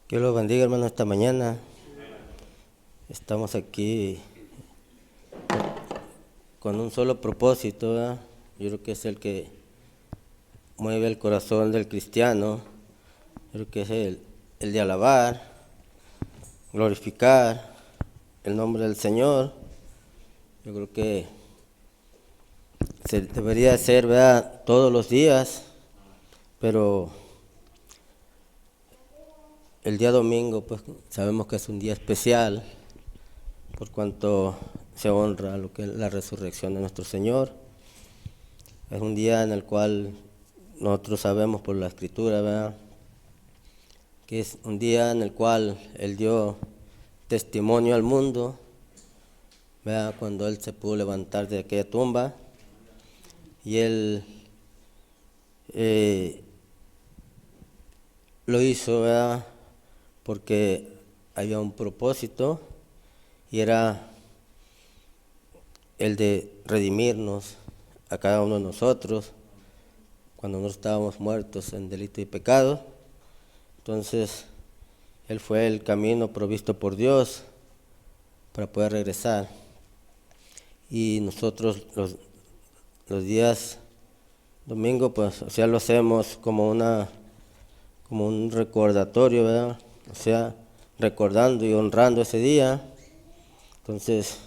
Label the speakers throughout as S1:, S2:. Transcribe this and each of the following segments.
S1: Dios los bendiga, hermano, esta mañana. Estamos aquí con un solo propósito, ¿verdad? Yo creo que es el que mueve el corazón del cristiano. Yo creo que es el de alabar, glorificar el nombre del Señor. Yo creo que se debería hacer, ¿verdad?, todos los días, pero el día domingo, pues sabemos que es un día especial por cuanto se honra lo que es la resurrección de nuestro Señor. Es un día en el cual nosotros sabemos por la Escritura, ¿verdad?, que es un día en el cual Él dio testimonio al mundo, ¿verdad?, cuando Él se pudo levantar de aquella tumba y Él lo hizo, ¿verdad?, porque había un propósito y era el de redimirnos a cada uno de nosotros cuando nosotros estábamos muertos en delito y pecado. Entonces, Él fue el camino provisto por Dios para poder regresar. Y nosotros los días domingo, pues, o sea, lo hacemos como un recordatorio, ¿verdad? O sea, recordando y honrando ese día. Entonces,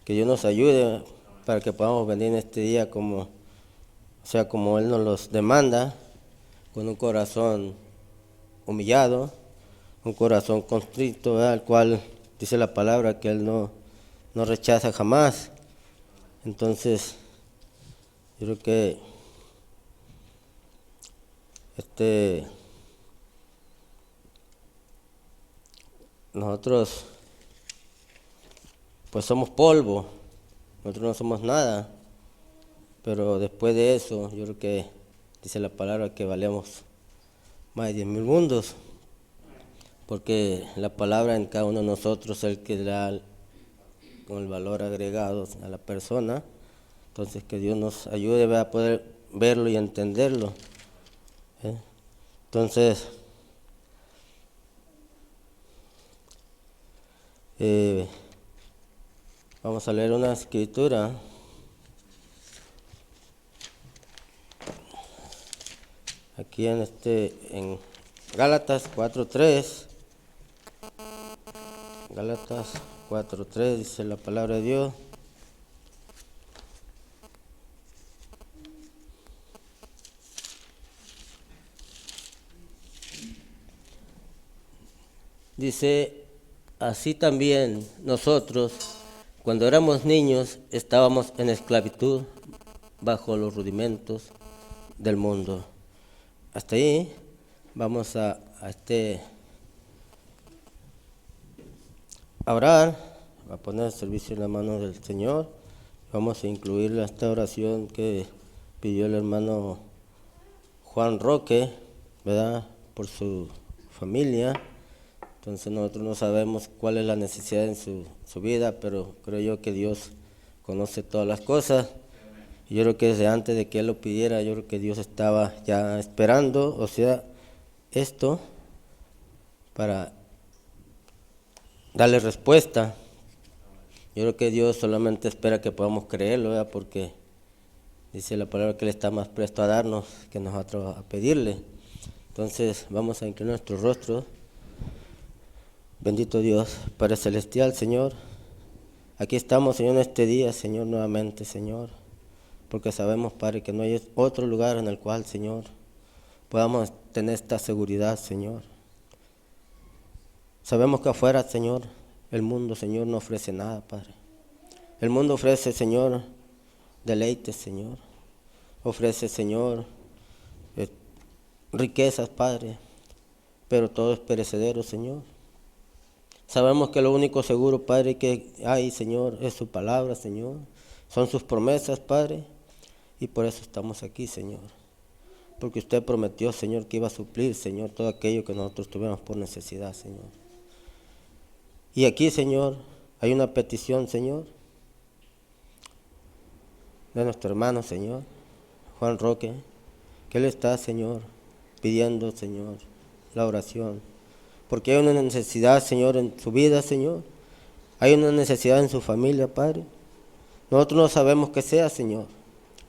S1: que Dios nos ayude para que podamos venir en este día como Él nos los demanda, con un corazón humillado, un corazón constrito, ¿verdad?, al cual dice la palabra que Él no rechaza jamás. Entonces, yo creo que nosotros pues somos polvo, nosotros no somos nada, pero después de eso, yo creo que dice la palabra que valemos más de 10,000 mundos, porque la palabra en cada uno de nosotros es el que da con el valor agregado a la persona. Entonces, que Dios nos ayude a poder verlo y entenderlo, ¿eh? Entonces, vamos a leer una escritura. Aquí en Gálatas 4:3. Gálatas 4:3 dice la palabra de Dios. Dice: así también nosotros, cuando éramos niños, estábamos en esclavitud bajo los rudimentos del mundo. Hasta ahí vamos a orar, a poner el servicio en la mano del Señor. Vamos a incluir esta oración que pidió el hermano Juan Roque, ¿verdad?, por su familia. Entonces nosotros no sabemos cuál es la necesidad en su vida, pero creo yo que Dios conoce todas las cosas. Y yo creo que desde antes de que Él lo pidiera, yo creo que Dios estaba ya esperando, o sea, esto para darle respuesta. Yo creo que Dios solamente espera que podamos creerlo, ¿verdad?, porque dice la palabra que Él está más presto a darnos que nosotros a pedirle. Entonces vamos a inclinar nuestros rostros. Bendito Dios, Padre Celestial, Señor, aquí estamos, Señor, en este día, Señor, nuevamente, Señor, porque sabemos, Padre, que no hay otro lugar en el cual, Señor, podamos tener esta seguridad, Señor. Sabemos que afuera, Señor, el mundo, Señor, no ofrece nada, Padre. El mundo ofrece, Señor, deleites, Señor. Ofrece, Señor, riquezas, Padre, pero todo es perecedero, Señor. Sabemos que lo único seguro, Padre, que hay, Señor, es su palabra, Señor. Son sus promesas, Padre, y por eso estamos aquí, Señor. Porque usted prometió, Señor, que iba a suplir, Señor, todo aquello que nosotros tuviéramos por necesidad, Señor. Y aquí, Señor, hay una petición, Señor, de nuestro hermano, Señor, Juan Roque, que él está, Señor, pidiendo, Señor, la oración porque hay una necesidad, Señor, en su vida, Señor. Hay una necesidad en su familia, Padre. Nosotros no sabemos qué sea, Señor,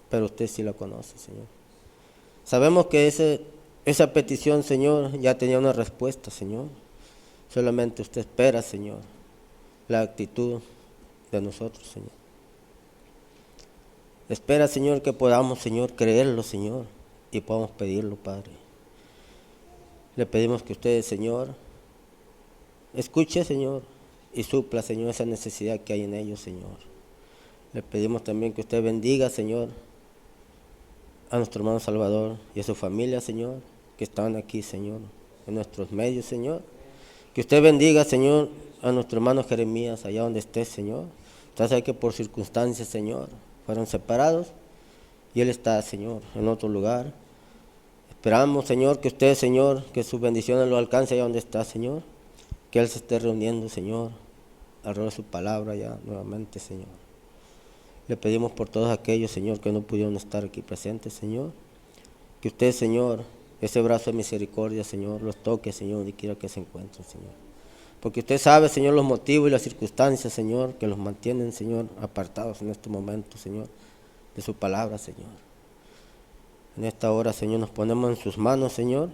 S1: pero usted sí la conoce, Señor. Sabemos que esa petición, Señor, ya tenía una respuesta, Señor. Solamente usted espera, Señor, la actitud de nosotros, Señor. Espera, Señor, que podamos, Señor, creerlo, Señor, y podamos pedirlo, Padre. Le pedimos que usted, Señor, escuche, Señor, y supla, Señor, esa necesidad que hay en ellos, Señor. Le pedimos también que usted bendiga, Señor, a nuestro hermano Salvador y a su familia, Señor, que están aquí, Señor, en nuestros medios, Señor. Que usted bendiga, Señor, a nuestro hermano Jeremías, allá donde esté, Señor. Usted sabe que por circunstancias, Señor, fueron separados y él está, Señor, en otro lugar. Esperamos, Señor, que usted, Señor, que sus bendiciones lo alcance allá donde está, Señor. Que él se esté reuniendo, Señor, alrededor de su palabra ya nuevamente, Señor. Le pedimos por todos aquellos, Señor, que no pudieron estar aquí presentes, Señor. Que usted, Señor, ese brazo de misericordia, Señor, los toque, Señor, donde quiera que se encuentren, Señor. Porque usted sabe, Señor, los motivos y las circunstancias, Señor, que los mantienen, Señor, apartados en este momento, Señor, de su palabra, Señor. En esta hora, Señor, nos ponemos en sus manos, Señor,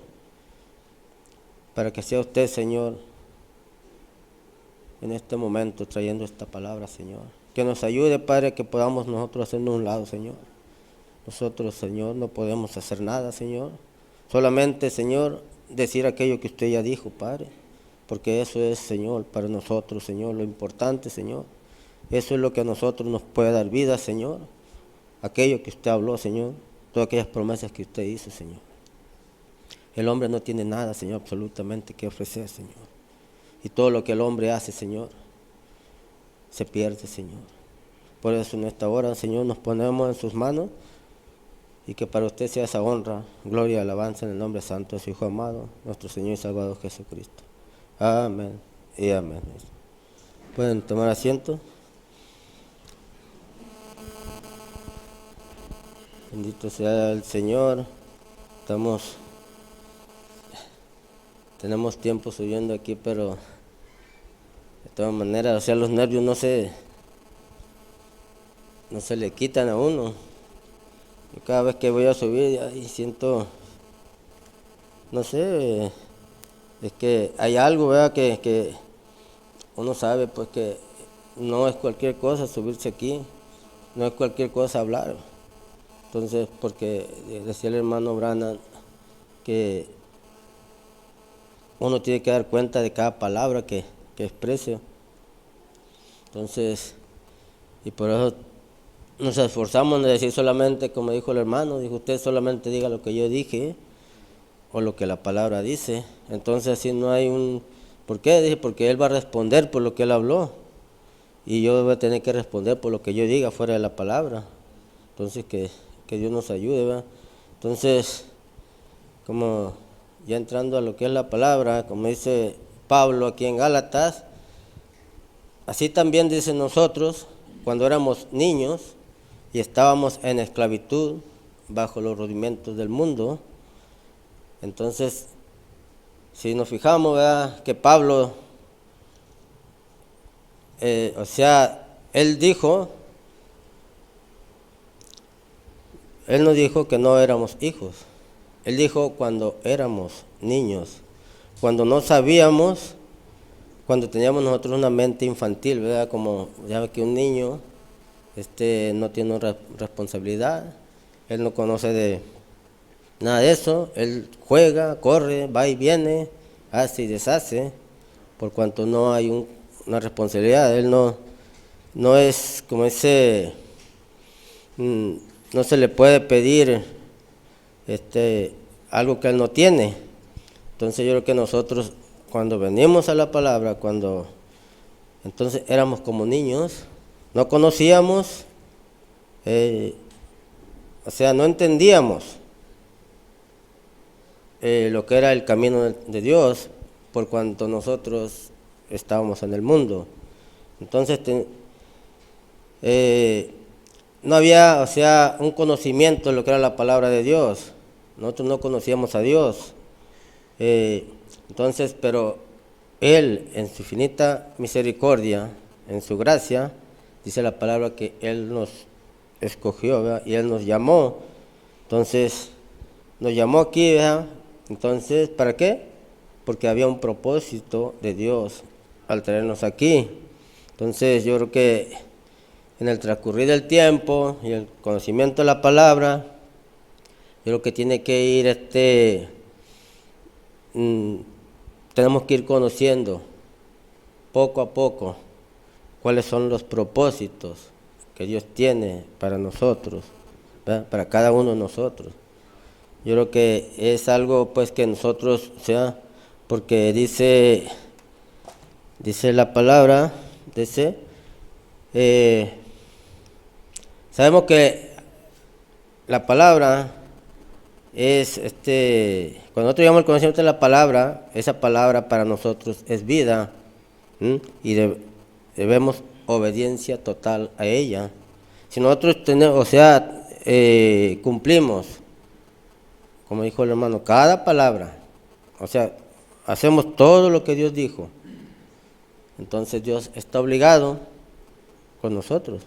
S1: para que sea usted, Señor, en este momento trayendo esta palabra, Señor. Que nos ayude, Padre, que podamos nosotros hacernos un lado, Señor. Nosotros, Señor, no podemos hacer nada, Señor. Solamente, Señor, decir aquello que usted ya dijo, Padre. Porque eso es, Señor, para nosotros, Señor, lo importante, Señor. Eso es lo que a nosotros nos puede dar vida, Señor. Aquello que usted habló, Señor. Todas aquellas promesas que usted hizo, Señor. El hombre no tiene nada, Señor, absolutamente que ofrecer, Señor. Y todo lo que el hombre hace, Señor, se pierde, Señor. Por eso en esta hora, Señor, nos ponemos en sus manos y que para usted sea esa honra, gloria y alabanza en el nombre santo de su Hijo amado, nuestro Señor y Salvador Jesucristo. Amén y amén. Pueden tomar asiento. Bendito sea el Señor. Tenemos tiempo subiendo aquí, pero de todas maneras, o sea, los nervios no se le quitan a uno. Yo cada vez que voy a subir y siento, no sé, es que hay algo, ¿verdad? Que uno sabe, pues, que no es cualquier cosa subirse aquí, no es cualquier cosa hablar. Entonces, porque decía el hermano Branham que uno tiene que dar cuenta de cada palabra que exprese. Entonces, y por eso nos esforzamos en decir solamente, como dijo el hermano, dijo usted solamente diga lo que yo dije o lo que la palabra dice. Entonces así no hay un... ¿Por qué? Dije, porque él va a responder por lo que él habló y yo voy a tener que responder por lo que yo diga fuera de la palabra. Entonces que Dios nos ayude, ¿verdad? Entonces, como ya entrando a lo que es la palabra, como dice Pablo aquí en Gálatas, así también dice nosotros, cuando éramos niños y estábamos en esclavitud bajo los rudimentos del mundo. Entonces, si nos fijamos, ¿verdad? Que Pablo, él no dijo que no éramos hijos. Él dijo cuando éramos niños, cuando no sabíamos, cuando teníamos nosotros una mente infantil, ¿verdad? Como ya ve que un niño no tiene responsabilidad, él no conoce de nada de eso, él juega, corre, va y viene, hace y deshace, por cuanto no hay una responsabilidad. Él no es como no se le puede pedir algo que él no tiene. Entonces yo creo que nosotros cuando venimos a la palabra, entonces éramos como niños, no conocíamos, no entendíamos lo que era el camino de Dios, por cuanto nosotros estábamos en el mundo. Entonces no había, un conocimiento de lo que era la palabra de Dios. Nosotros no conocíamos a Dios. Entonces, pero Él, en su infinita misericordia, en su gracia, dice la palabra que Él nos escogió, ¿verdad? Y Él nos llamó. Entonces, nos llamó aquí, ¿verdad? Entonces, ¿para qué? Porque había un propósito de Dios al traernos aquí. Entonces, yo creo que en el transcurrir del tiempo y el conocimiento de la palabra, yo creo que tiene que ir, tenemos que ir conociendo poco a poco cuáles son los propósitos que Dios tiene para nosotros, ¿verdad? Para cada uno de nosotros. Yo creo que es algo pues que nosotros, o sea, porque dice la palabra, sabemos que la palabra es, cuando nosotros llegamos al conocimiento de la palabra, esa palabra para nosotros es vida, ¿m? Y debemos obediencia total a ella. Si nosotros tenemos, o sea, cumplimos, como dijo el hermano, cada palabra, o sea, hacemos todo lo que Dios dijo, entonces Dios está obligado con nosotros,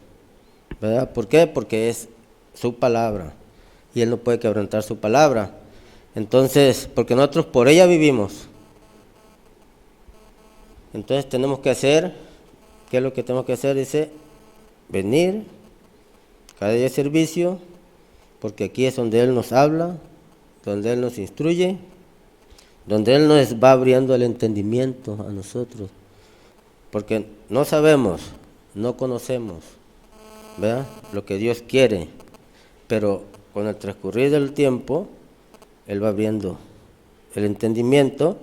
S1: ¿verdad? ¿Por qué? Porque es su palabra y Él no puede quebrantar su palabra. Entonces, porque nosotros por ella vivimos, entonces tenemos que hacer, ¿qué es lo que tenemos que hacer? Dice, venir cada día de servicio, porque aquí es donde Él nos habla, donde Él nos instruye, donde Él nos va abriendo el entendimiento a nosotros, porque no sabemos, no conocemos, ¿verdad? Lo que Dios quiere, pero con el transcurrir del tiempo, Él va abriendo el entendimiento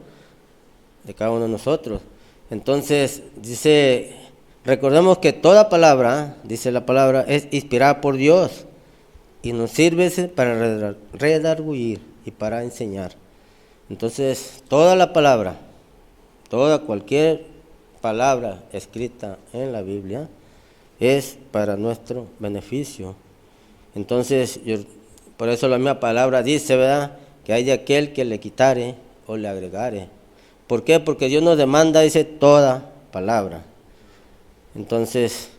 S1: de cada uno de nosotros. Entonces, dice, recordemos que toda palabra, dice la palabra, es inspirada por Dios y nos sirve para redarguir y para enseñar. Entonces, toda la palabra, cualquier palabra escrita en la Biblia es para nuestro beneficio. Entonces, por eso la misma palabra dice, ¿verdad?, que hay de aquel que le quitare o le agregare. ¿Por qué? Porque Dios nos demanda, dice, toda palabra. Entonces,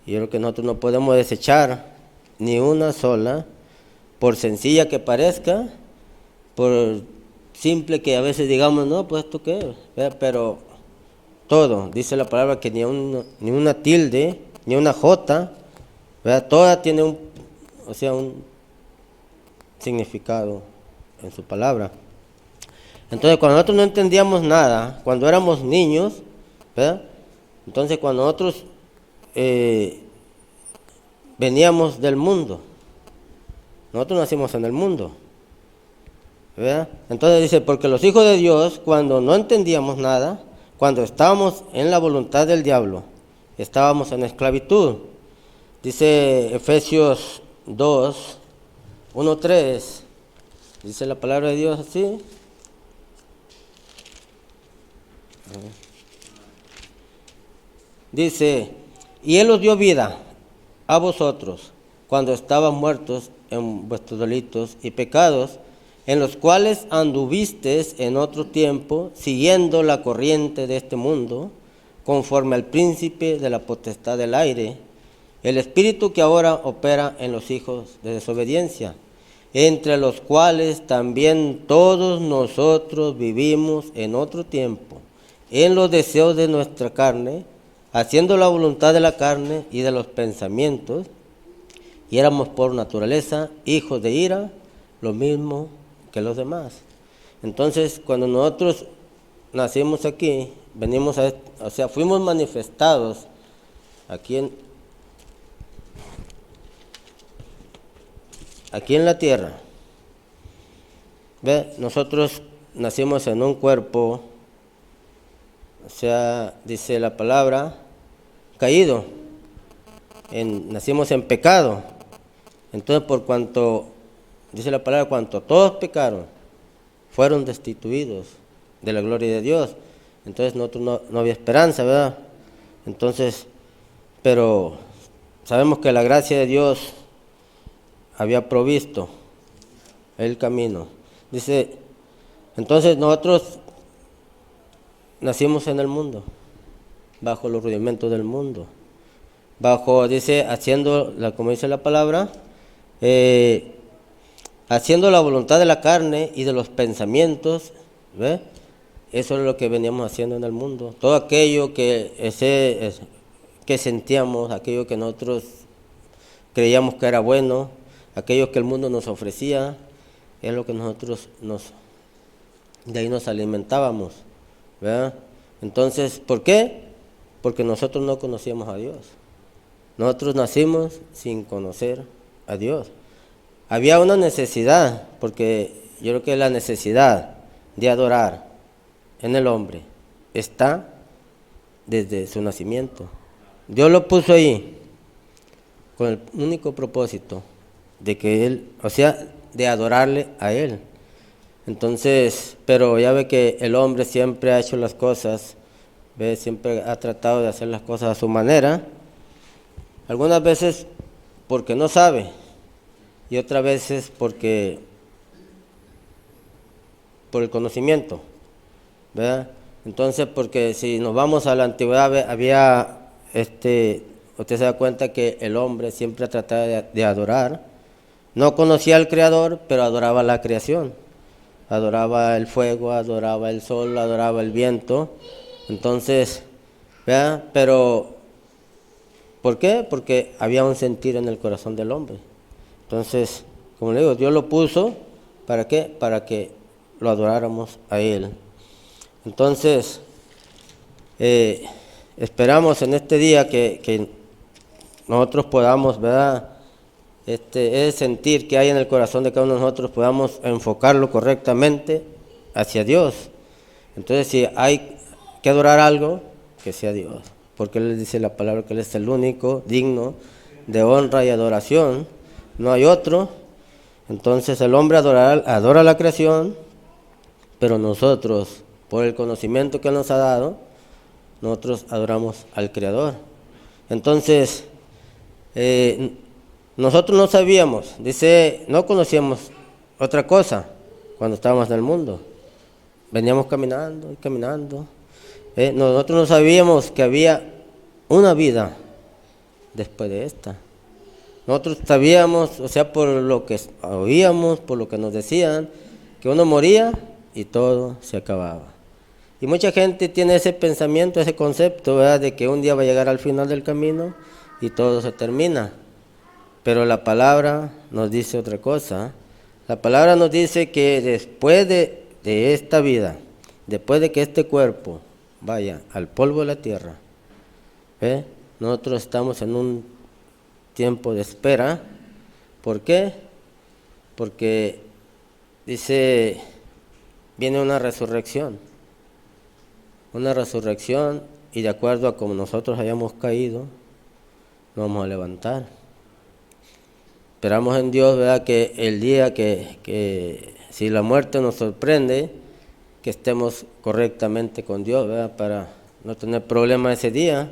S1: yo creo que nosotros no podemos desechar ni una sola, por sencilla que parezca, por simple que a veces digamos, no, pues esto qué, pero todo, dice la palabra que ni una tilde, ni una jota, ¿verdad? Toda tiene un significado en su palabra. Entonces, cuando nosotros no entendíamos nada, cuando éramos niños, ¿verdad? Entonces, cuando nosotros veníamos del mundo, nosotros nacimos en el mundo, ¿verdad? Entonces dice, porque los hijos de Dios, cuando no entendíamos nada, cuando estábamos en la voluntad del diablo, estábamos en esclavitud. Dice Efesios 2, 1, 3, dice la palabra de Dios así. Dice, y Él os dio vida a vosotros cuando estaban muertos en vuestros delitos y pecados, en los cuales anduvisteis en otro tiempo, siguiendo la corriente de este mundo, conforme al príncipe de la potestad del aire, el espíritu que ahora opera en los hijos de desobediencia, entre los cuales también todos nosotros vivimos en otro tiempo, en los deseos de nuestra carne, haciendo la voluntad de la carne y de los pensamientos, y éramos por naturaleza hijos de ira, lo mismo que los demás. Entonces, cuando nosotros nacimos aquí, fuimos manifestados aquí en la tierra. ¿Ve? Nosotros nacimos en un cuerpo, dice la palabra, caído. Nacimos en pecado. Entonces, por cuanto, dice la palabra, cuanto todos pecaron, fueron destituidos de la gloria de Dios. Entonces, nosotros no había esperanza, ¿verdad? Entonces, pero sabemos que la gracia de Dios había provisto el camino. Dice, entonces nosotros nacimos en el mundo, bajo los rudimentos del mundo, bajo, dice, haciendo, como dice la palabra, haciendo la voluntad de la carne y de los pensamientos, ¿ve? Eso es lo que veníamos haciendo en el mundo. Todo aquello que sentíamos, aquello que nosotros creíamos que era bueno, aquello que el mundo nos ofrecía, es lo que nosotros de ahí nos alimentábamos, ¿verdad? Entonces, ¿por qué? Porque nosotros no conocíamos a Dios. Nosotros nacimos sin conocer a Dios. Había una necesidad, porque yo creo que la necesidad de adorar en el hombre está desde su nacimiento. Dios lo puso ahí con el único propósito de que Él, o sea, de adorarle a Él. Entonces, pero ya ve que el hombre siempre ha hecho las cosas, ve, siempre ha tratado de hacer las cosas a su manera, algunas veces porque no sabe y otras veces por el conocimiento, ¿verdad? Entonces, porque si nos vamos a la antigüedad, había, usted se da cuenta que el hombre siempre ha tratado de adorar, no conocía al Creador, pero adoraba la creación, adoraba el fuego, adoraba el sol, adoraba el viento. Entonces, ¿verdad? Pero, ¿por qué? Porque había un sentir en el corazón del hombre. Entonces, como le digo, Dios lo puso, ¿para qué? Para que lo adoráramos a Él. Entonces, esperamos en este día que nosotros podamos, ¿verdad? Ese sentir que hay en el corazón de cada uno de nosotros, podamos enfocarlo correctamente hacia Dios. Entonces, si hay que adorar algo, que sea Dios, porque Él dice la palabra que Él es el único digno de honra y adoración, no hay otro. Entonces el hombre adora la creación, pero nosotros, por el conocimiento que Él nos ha dado, nosotros adoramos al Creador. Entonces, nosotros no sabíamos, dice, no conocíamos otra cosa cuando estábamos en el mundo. Veníamos caminando y caminando. Nosotros no sabíamos que había una vida después de esta. Nosotros sabíamos, o sea, por lo que oíamos, por lo que nos decían, que uno moría y todo se acababa. Y mucha gente tiene ese pensamiento, ese concepto, ¿verdad?, de que un día va a llegar al final del camino y todo se termina. Pero la palabra nos dice otra cosa. La palabra nos dice que después de esta vida, después de que este cuerpo vaya al polvo de la tierra, nosotros estamos en un tiempo de espera. ¿Por qué? Porque dice, viene una resurrección y de acuerdo a como nosotros hayamos caído, nos vamos a levantar. Esperamos en Dios, ¿verdad?, que el día que si la muerte nos sorprende, que estemos correctamente con Dios, ¿verdad?, para no tener problema ese día.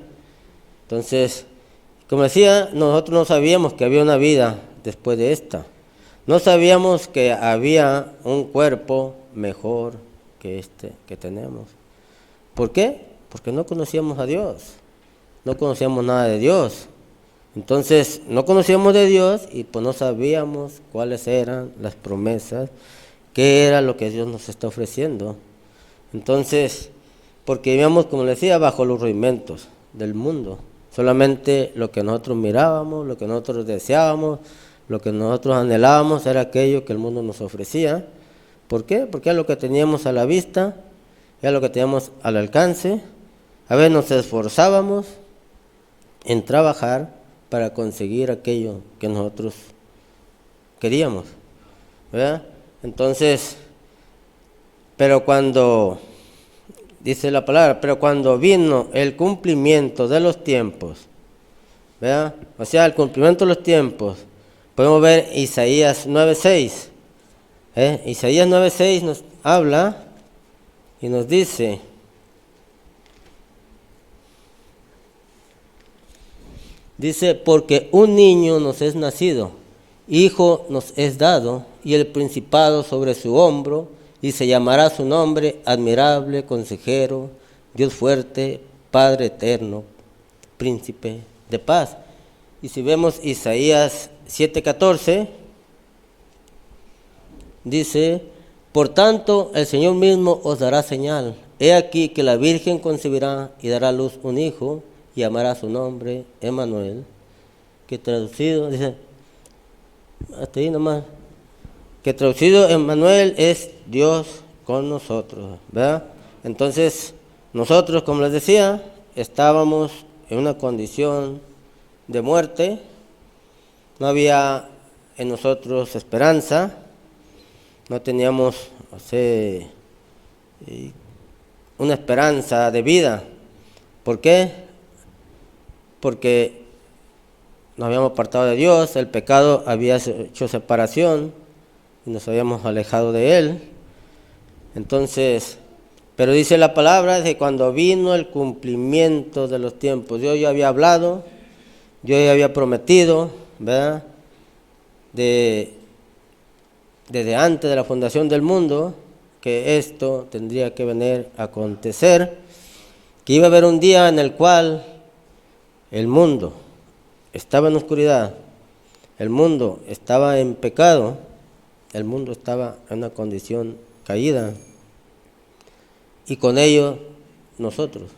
S1: Entonces, como decía, nosotros no sabíamos que había una vida después de esta. No sabíamos que había un cuerpo mejor que este que tenemos. ¿Por qué? Porque no conocíamos a Dios, no conocíamos nada de Dios. Entonces, no conocíamos de Dios y pues no sabíamos cuáles eran las promesas, qué era lo que Dios nos está ofreciendo. Entonces, porque vivíamos, como les decía, bajo los rudimentos del mundo. Solamente lo que nosotros mirábamos, lo que nosotros deseábamos, lo que nosotros anhelábamos era aquello que el mundo nos ofrecía. ¿Por qué? Porque era lo que teníamos a la vista, era lo que teníamos al alcance. A veces nos esforzábamos en trabajar para conseguir aquello que nosotros queríamos, ¿verdad? Entonces, pero cuando, dice la palabra, pero cuando vino el cumplimiento de los tiempos, ¿verdad? O sea, el cumplimiento de los tiempos, podemos ver Isaías 9:6. Isaías 9:6 nos habla y nos dice, porque un niño nos es nacido, hijo nos es dado, y el principado sobre su hombro, y se llamará su nombre admirable, consejero, Dios fuerte, Padre eterno, príncipe de paz. Y si vemos Isaías 7:14, dice: por tanto, el Señor mismo os dará señal. He aquí que la Virgen concebirá y dará a luz un hijo, y llamará su nombre Emmanuel, que traducido, dice, hasta ahí nomás, que traducido Emmanuel es Dios con nosotros, ¿verdad? Entonces, nosotros, como les decía, estábamos en una condición de muerte, no había en nosotros esperanza, no teníamos una esperanza de vida. ¿Por qué? Porque nos habíamos apartado de Dios, el pecado había hecho separación y nos habíamos alejado de Él. Entonces, pero dice la palabra que cuando vino el cumplimiento de los tiempos, Dios ya había hablado, Dios ya había prometido, ¿verdad? Desde antes de la fundación del mundo, que esto tendría que venir a acontecer, que iba a haber un día en el cual el mundo estaba en oscuridad, el mundo estaba en pecado, el mundo estaba en una condición caída, y con ello nosotros.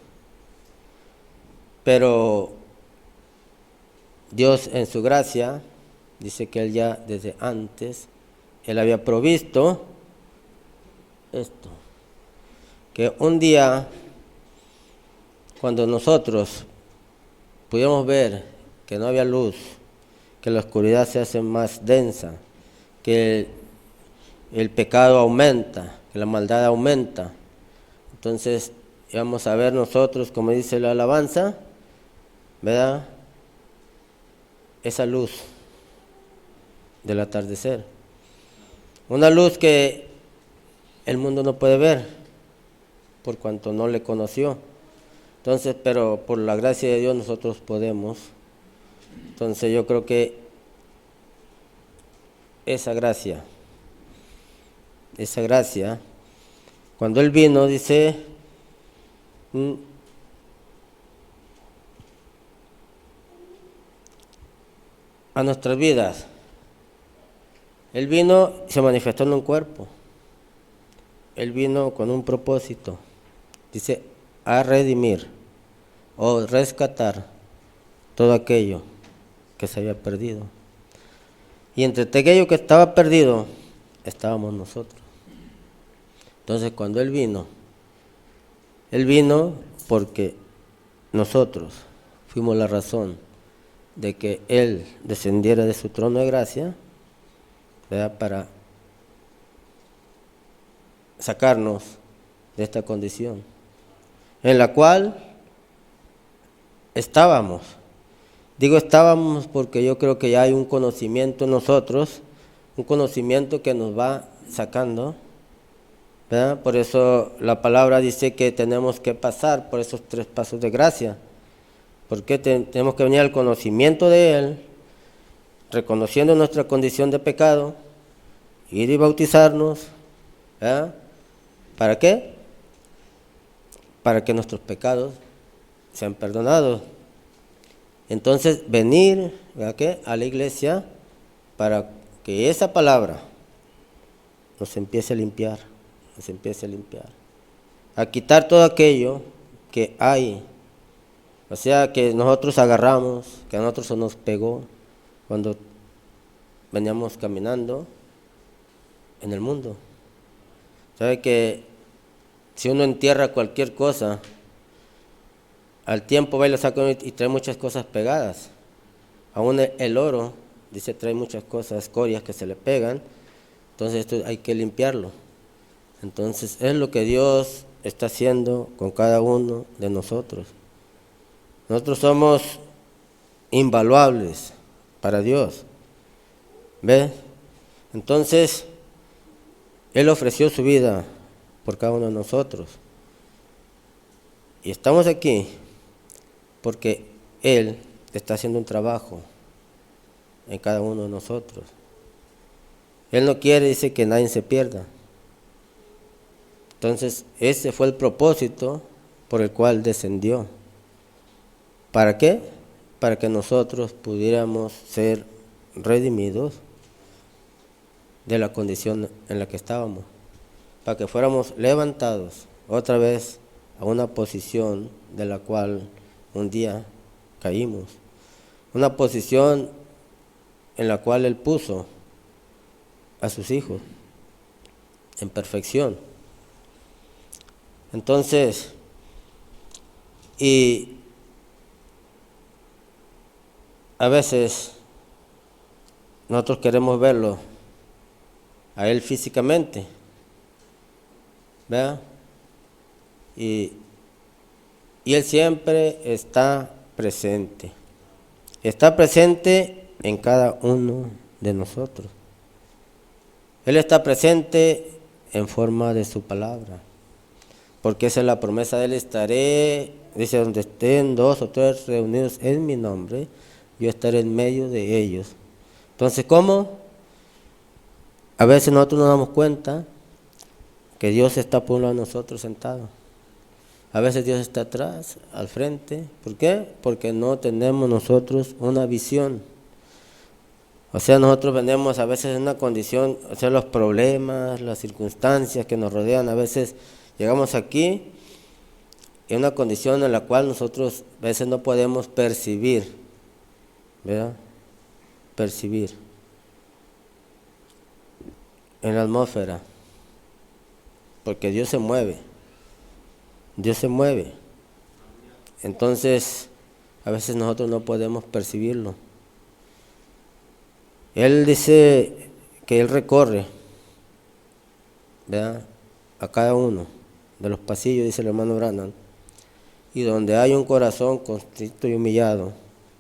S1: Pero Dios en su gracia, dice que Él ya desde antes, Él había provisto esto, que un día, cuando nosotros pudiéramos ver que no había luz, que la oscuridad se hace más densa, que el pecado aumenta, que la maldad aumenta, entonces vamos a ver nosotros, como dice la alabanza, ¿verdad? Esa luz del atardecer, una luz que el mundo no puede ver por cuanto no le conoció. Entonces, pero por la gracia de Dios nosotros podemos. Entonces yo creo que esa gracia, cuando Él vino, dice, a nuestras vidas, Él vino y se manifestó en un cuerpo. Él vino con un propósito, dice, a redimir o rescatar todo aquello que se había perdido. Y entre aquello que estaba perdido, estábamos nosotros. Entonces cuando Él vino porque nosotros fuimos la razón de que Él descendiera de su trono de gracia, ¿verdad? Para sacarnos de esta condición en la cual estábamos. Digo estábamos porque yo creo que ya hay un conocimiento en nosotros, un conocimiento que nos va sacando, ¿verdad? Por eso la palabra dice que tenemos que pasar por esos 3 pasos de gracia, porque tenemos que venir al conocimiento de Él, reconociendo nuestra condición de pecado, ir y bautizarnos, ¿verdad? ¿Para qué? Para que nuestros pecados sean perdonados. Entonces venir, ¿verdad? ¿Qué? A la iglesia para que esa palabra nos empiece a limpiar, a quitar todo aquello que hay, o sea, que nosotros agarramos, que a nosotros se nos pegó cuando veníamos caminando en el mundo. ¿Sabe que si uno entierra cualquier cosa, al tiempo va y lo saca y trae muchas cosas pegadas? Aún el oro, dice, trae muchas cosas, escorias que se le pegan, entonces esto hay que limpiarlo. Entonces es lo que Dios está haciendo con cada uno de nosotros. Nosotros somos invaluables para Dios, ¿ves? Entonces Él ofreció su vida por cada uno de nosotros. Y estamos aquí porque Él está haciendo un trabajo en cada uno de nosotros. Él no quiere, dice, que nadie se pierda. Entonces, ese fue el propósito por el cual descendió. ¿Para qué? Para que nosotros pudiéramos ser redimidos de la condición en la que estábamos, para que fuéramos levantados otra vez a una posición de la cual un día caímos, una posición en la cual Él puso a sus hijos en perfección. Entonces, y a veces nosotros queremos verlo a Él físicamente, ¿verdad? Y Él siempre está presente. Está presente en cada uno de nosotros. Él está presente en forma de su palabra, porque esa es la promesa de Él. Estaré, dice, donde estén 2 o 3 reunidos en mi nombre, yo estaré en medio de ellos. Entonces, ¿cómo? A veces nosotros nos damos cuenta que Dios está por un lado de nosotros sentado. A veces Dios está atrás, al frente. ¿Por qué? Porque no tenemos nosotros una visión. O sea, nosotros venimos a veces en una condición, o sea, los problemas, las circunstancias que nos rodean, a veces llegamos aquí en una condición en la cual nosotros a veces no podemos percibir, ¿verdad? Percibir en la atmósfera, porque Dios se mueve. Dios se mueve. Entonces, a veces nosotros no podemos percibirlo. Él dice que Él recorre, ¿verdad?, a cada uno de los pasillos, dice el hermano Branham, y donde hay un corazón contrito y humillado,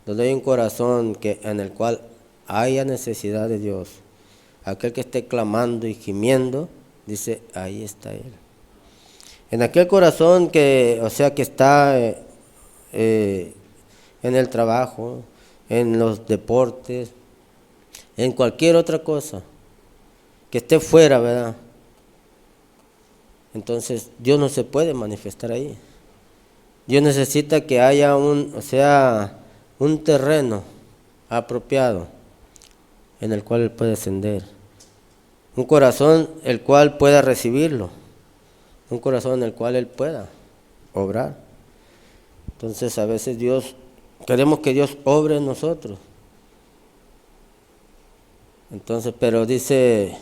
S1: donde hay un corazón en el cual haya necesidad de Dios, aquel que esté clamando y gimiendo, dice, ahí está Él. En aquel corazón que, o sea, que está en el trabajo, en los deportes, en cualquier otra cosa, que esté fuera, ¿verdad? Entonces, Dios no se puede manifestar ahí. Dios necesita que haya un terreno apropiado en el cual Él puede ascender. Un corazón el cual pueda recibirlo. Un corazón en el cual Él pueda obrar. Entonces, a veces queremos que Dios obre en nosotros. Entonces, pero dice,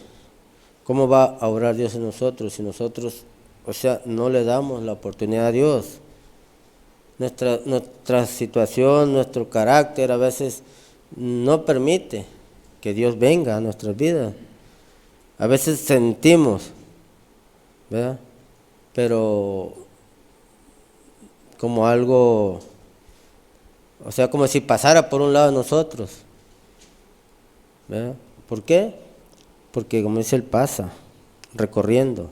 S1: ¿cómo va a obrar Dios en nosotros si nosotros, o sea, no le damos la oportunidad a Dios? Nuestra situación, nuestro carácter a veces no permite que Dios venga a nuestras vidas. A veces sentimos, ¿verdad?, pero como algo, o sea, como si pasara por un lado de nosotros, ¿verdad? ¿Por qué? Porque, como dice, Él pasa recorriendo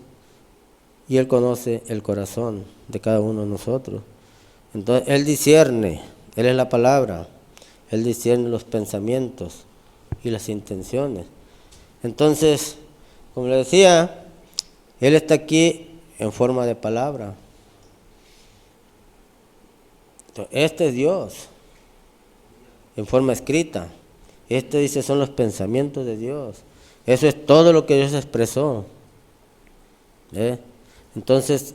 S1: y Él conoce el corazón de cada uno de nosotros. Entonces, Él discierne, Él es la palabra, Él discierne los pensamientos y las intenciones. Entonces, como le decía, Él está aquí en forma de palabra. Entonces, este es Dios en forma escrita. Dice, son los pensamientos de Dios. Eso es todo lo que Dios expresó. Entonces,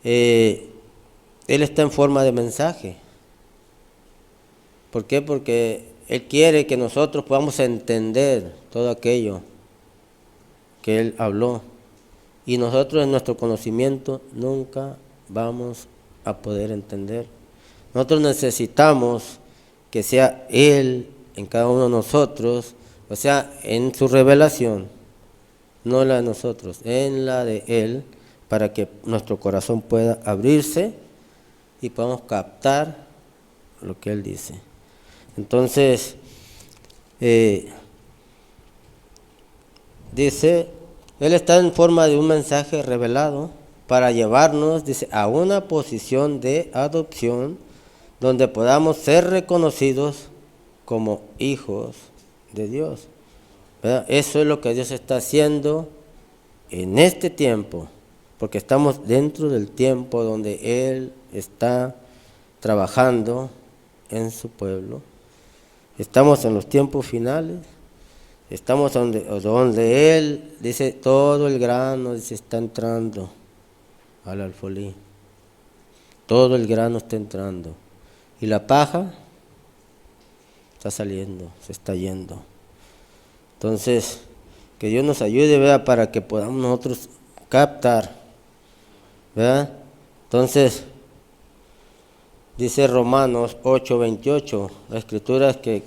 S1: Él está en forma de mensaje. ¿Por qué? Porque Él quiere que nosotros podamos entender todo aquello que Él habló. Y nosotros en nuestro conocimiento nunca vamos a poder entender. Nosotros necesitamos que sea Él en cada uno de nosotros, o sea, en su revelación, no la de nosotros, en la de Él, para que nuestro corazón pueda abrirse y podamos captar lo que Él dice. Entonces, dice, Él está en forma de un mensaje revelado para llevarnos, dice, a una posición de adopción donde podamos ser reconocidos como hijos de Dios, ¿verdad? Eso es lo que Dios está haciendo en este tiempo, porque estamos dentro del tiempo donde Él está trabajando en su pueblo. Estamos en los tiempos finales. Estamos donde Él dice todo el grano dice, está entrando al alfolí. Todo el grano está entrando. Y la paja está saliendo, se está yendo. Entonces, que Dios nos ayude, ¿verdad? Para que podamos nosotros captar, ¿verdad? Entonces, dice Romanos 8:28, la escritura es que,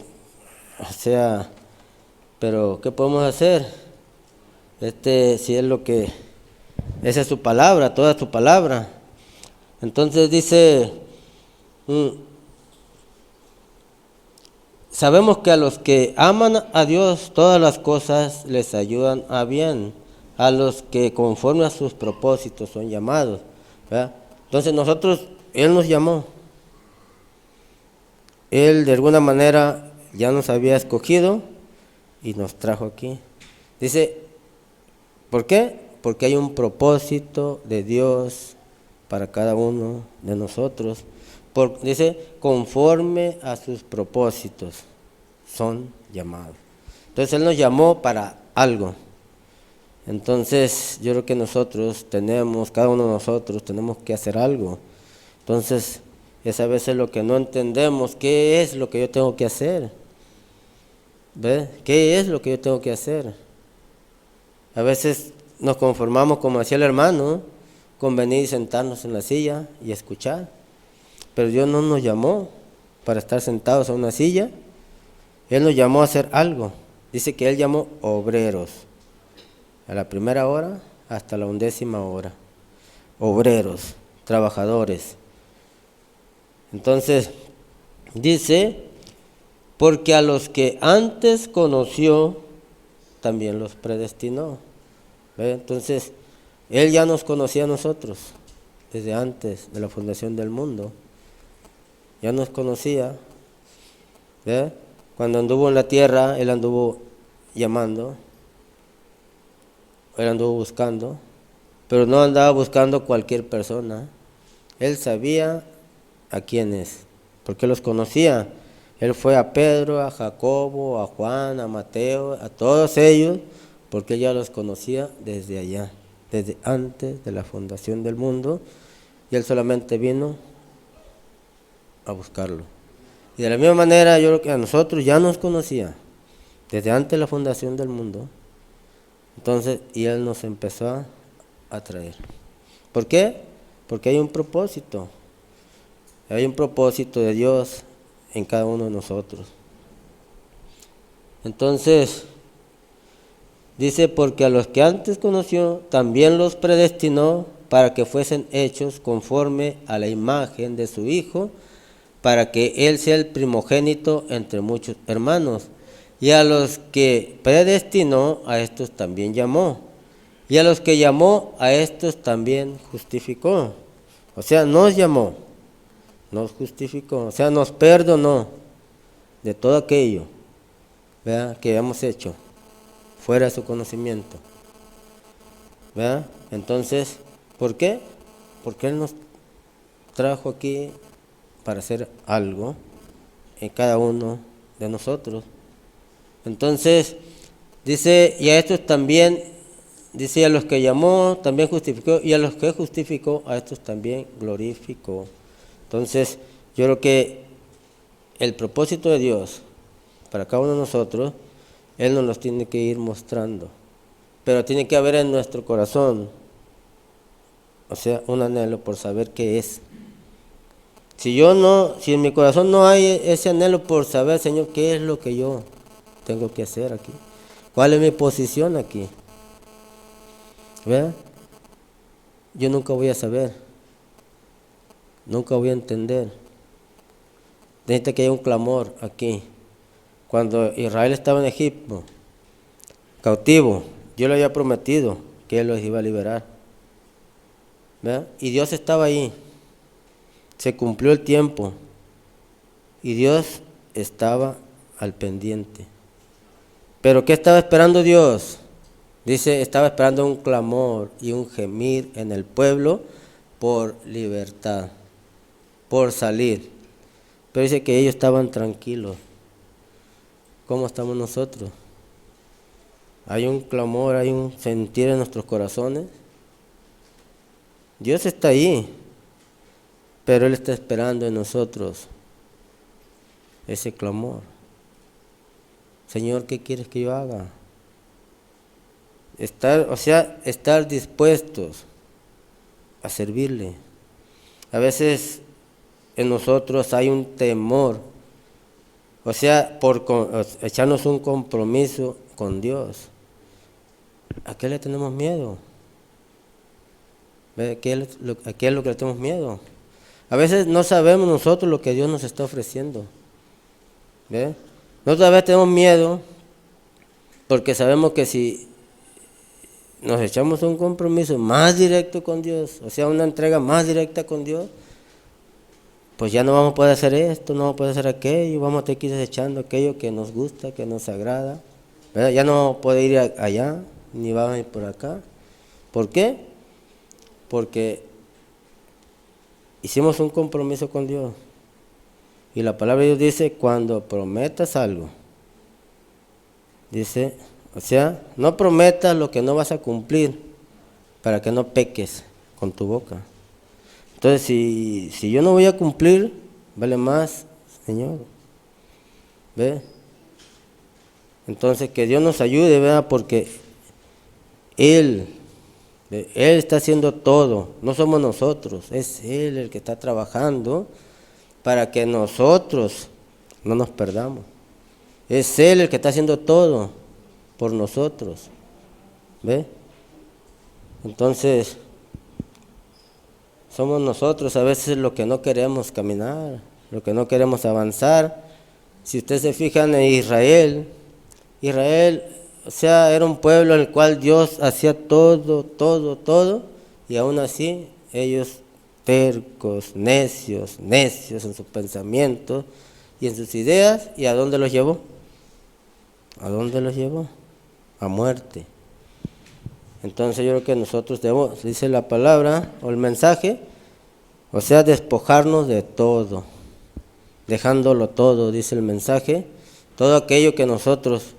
S1: pero ¿qué podemos hacer? Si es lo que, esa es su palabra, toda su palabra. Entonces dice, sabemos que a los que aman a Dios todas las cosas les ayudan a bien, a los que conforme a sus propósitos son llamados, ¿verdad? Entonces Él nos llamó, Él de alguna manera ya nos había escogido y nos trajo aquí. Dice, ¿por qué? Porque hay un propósito de Dios para cada uno de nosotros. Dice, conforme a sus propósitos son llamados. Entonces Él nos llamó para algo. Entonces yo creo que cada uno de nosotros tenemos que hacer algo. Entonces es a veces lo que no entendemos, ¿qué es lo que yo tengo que hacer? ¿Ve? ¿Qué es lo que yo tengo que hacer? A veces nos conformamos, como decía el hermano, con venir y sentarnos en la silla y escuchar. Pero Dios no nos llamó para estar sentados en una silla. Él nos llamó a hacer algo. Dice que Él llamó obreros. A la primera hora hasta la 11ª hora. Obreros, trabajadores. Entonces, dice, porque a los que antes conoció, también los predestinó. ¿Ve? Entonces, Él ya nos conocía a nosotros, desde antes de la fundación del mundo. Ya nos conocía. ¿Ve? Cuando anduvo en la tierra, Él anduvo llamando, Él anduvo buscando, pero no andaba buscando cualquier persona. Él sabía a quiénes, porque los conocía. Él fue a Pedro, a Jacobo, a Juan, a Mateo, a todos ellos, porque Él ya los conocía desde allá, desde antes de la fundación del mundo, y Él solamente vino a buscarlo. Y de la misma manera yo creo que a nosotros ya nos conocía, desde antes de la fundación del mundo. Entonces, y Él nos empezó a traer. ¿Por qué? Porque hay un propósito. Hay un propósito de Dios en cada uno de nosotros. Entonces, dice, porque a los que antes conoció, también los predestinó para que fuesen hechos conforme a la imagen de su Hijo, para que Él sea el primogénito entre muchos hermanos. Y a los que predestinó, a estos también llamó. Y a los que llamó, a estos también justificó. O sea, nos llamó, nos justificó, o sea, nos perdonó de todo aquello, ¿verdad?, que habíamos hecho fuera de su conocimiento, ¿verdad? Entonces, ¿por qué? Porque Él nos trajo aquí para hacer algo en cada uno de nosotros. Entonces, dice, y a estos también, dice, a los que llamó también justificó, y a los que justificó, a estos también glorificó. Entonces, yo creo que el propósito de Dios para cada uno de nosotros, Él nos los tiene que ir mostrando, pero tiene que haber en nuestro corazón, o sea, un anhelo por saber qué es. Si en mi corazón no hay ese anhelo por saber, Señor, qué es lo que yo tengo que hacer aquí, cuál es mi posición aquí, ¿verdad?, yo nunca voy a saber, nunca voy a entender. Necesita que haya un clamor aquí. Cuando Israel estaba en Egipto, cautivo, Dios le había prometido que Él los iba a liberar, ¿verdad? Y Dios estaba ahí. Se cumplió el tiempo y Dios estaba al pendiente. ¿Pero qué estaba esperando Dios? Dice, estaba esperando un clamor y un gemir en el pueblo por libertad, por salir. Pero dice que ellos estaban tranquilos. ¿Cómo estamos nosotros? Hay un clamor, hay un sentir en nuestros corazones. Dios está ahí, pero Él está esperando en nosotros ese clamor. Señor, ¿qué quieres que yo haga? Estar dispuestos a servirle. A veces en nosotros hay un temor, por echarnos un compromiso con Dios. ¿A qué le tenemos miedo? ¿A qué es lo que le tenemos miedo? A veces no sabemos nosotros lo que Dios nos está ofreciendo. ¿Ve? Nosotros a veces tenemos miedo porque sabemos que si nos echamos un compromiso más directo con Dios, una entrega más directa con Dios, pues ya no vamos a poder hacer esto, no vamos a poder hacer aquello, vamos a tener que ir desechando aquello que nos gusta, que nos agrada, ¿verdad? Ya no vamos a poder ir allá, ni vamos a ir por acá. ¿Por qué? Porque hicimos un compromiso con Dios. Y la palabra de Dios dice, cuando prometas algo, dice, no prometas lo que no vas a cumplir, para que no peques con tu boca. Entonces, si yo no voy a cumplir, vale más, Señor. ¿Ve? Entonces, que Dios nos ayude, ¿verdad? Porque Él está haciendo todo, no somos nosotros, es Él el que está trabajando para que nosotros no nos perdamos. Es Él el que está haciendo todo por nosotros. ¿Ve? Entonces, somos nosotros a veces lo que no queremos caminar, lo que no queremos avanzar. Si ustedes se fijan en Israel, era un pueblo en el cual Dios hacía todo, y aún así ellos tercos, necios en sus pensamientos y en sus ideas, ¿y a dónde los llevó? ¿A dónde los llevó? A muerte. Entonces yo creo que nosotros debemos, dice la palabra o el mensaje, despojarnos de todo, dejándolo todo, dice el mensaje, todo aquello que nosotros,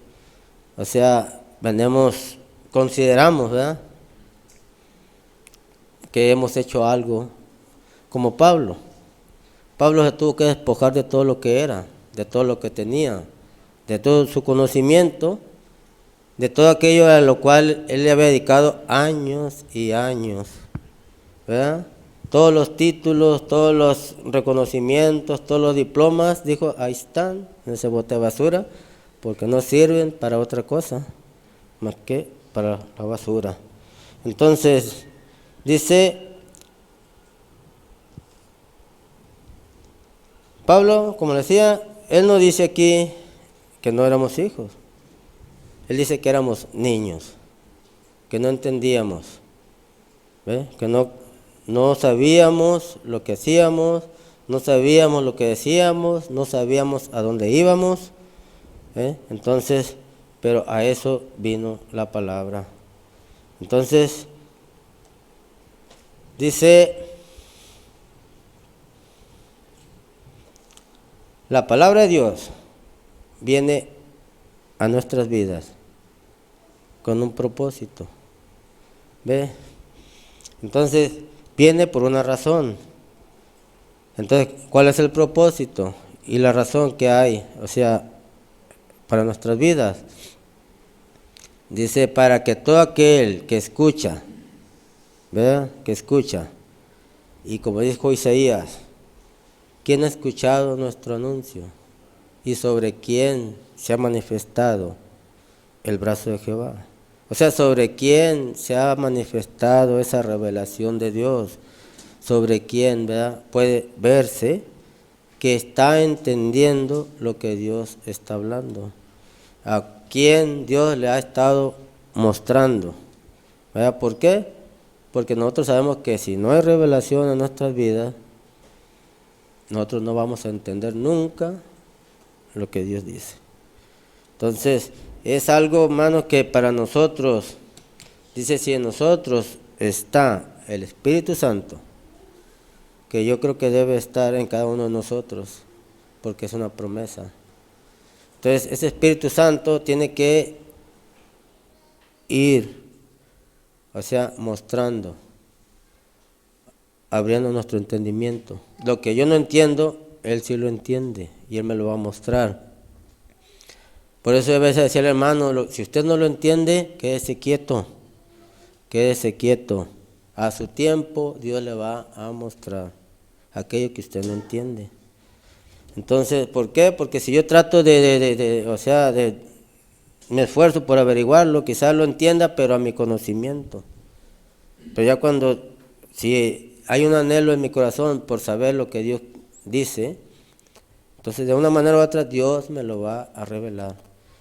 S1: consideramos, ¿verdad? Que hemos hecho algo, como Pablo. Pablo se tuvo que despojar de todo lo que era, de todo lo que tenía, de todo su conocimiento, de todo aquello a lo cual él le había dedicado años y años, ¿verdad? Todos los títulos, todos los reconocimientos, todos los diplomas, dijo, ahí están, en ese bote de basura, porque no sirven para otra cosa, más que para la basura. Entonces, dice Pablo, como decía, él no dice aquí que no éramos hijos. Él dice que éramos niños, que no entendíamos, ¿ve? Que no sabíamos lo que hacíamos, no sabíamos lo que decíamos, no sabíamos a dónde íbamos, ¿ve? Entonces, pero a eso vino la palabra. Entonces, dice, la palabra de Dios viene a nuestras vidas con un propósito. ¿Ve? Entonces, viene por una razón. Entonces, ¿cuál es el propósito y la razón que hay, para nuestras vidas? Dice, para que todo aquel que escucha, ¿verdad? Que escucha, y como dijo Isaías, ¿quién ha escuchado nuestro anuncio? ¿Y sobre quién se ha manifestado el brazo de Jehová? Sobre quién se ha manifestado esa revelación de Dios, sobre quién, ¿verdad? Puede verse que está entendiendo lo que Dios está hablando, a quién Dios le ha estado mostrando, ¿verdad? ¿Por qué? Porque nosotros sabemos que si no hay revelación en nuestras vidas, nosotros no vamos a entender nunca lo que Dios dice. Entonces, es algo, hermano, que para nosotros Dice, si en nosotros está el Espíritu Santo, que yo creo que debe estar en cada uno de nosotros, porque es una promesa. Entonces, ese Espíritu Santo tiene que ir, o sea, mostrando, abriendo nuestro entendimiento. Lo que yo no entiendo, Él sí lo entiende y Él me lo va a mostrar. Por eso a veces decía el hermano, si usted no lo entiende, quédese quieto, quédese quieto. A su tiempo Dios le va a mostrar aquello que usted no entiende. Entonces, ¿por qué? Porque si yo trato me esfuerzo por averiguarlo, quizás lo entienda, pero a mi conocimiento. Pero ya si hay un anhelo en mi corazón por saber lo que Dios dice, entonces de una manera u otra Dios me lo va a revelar.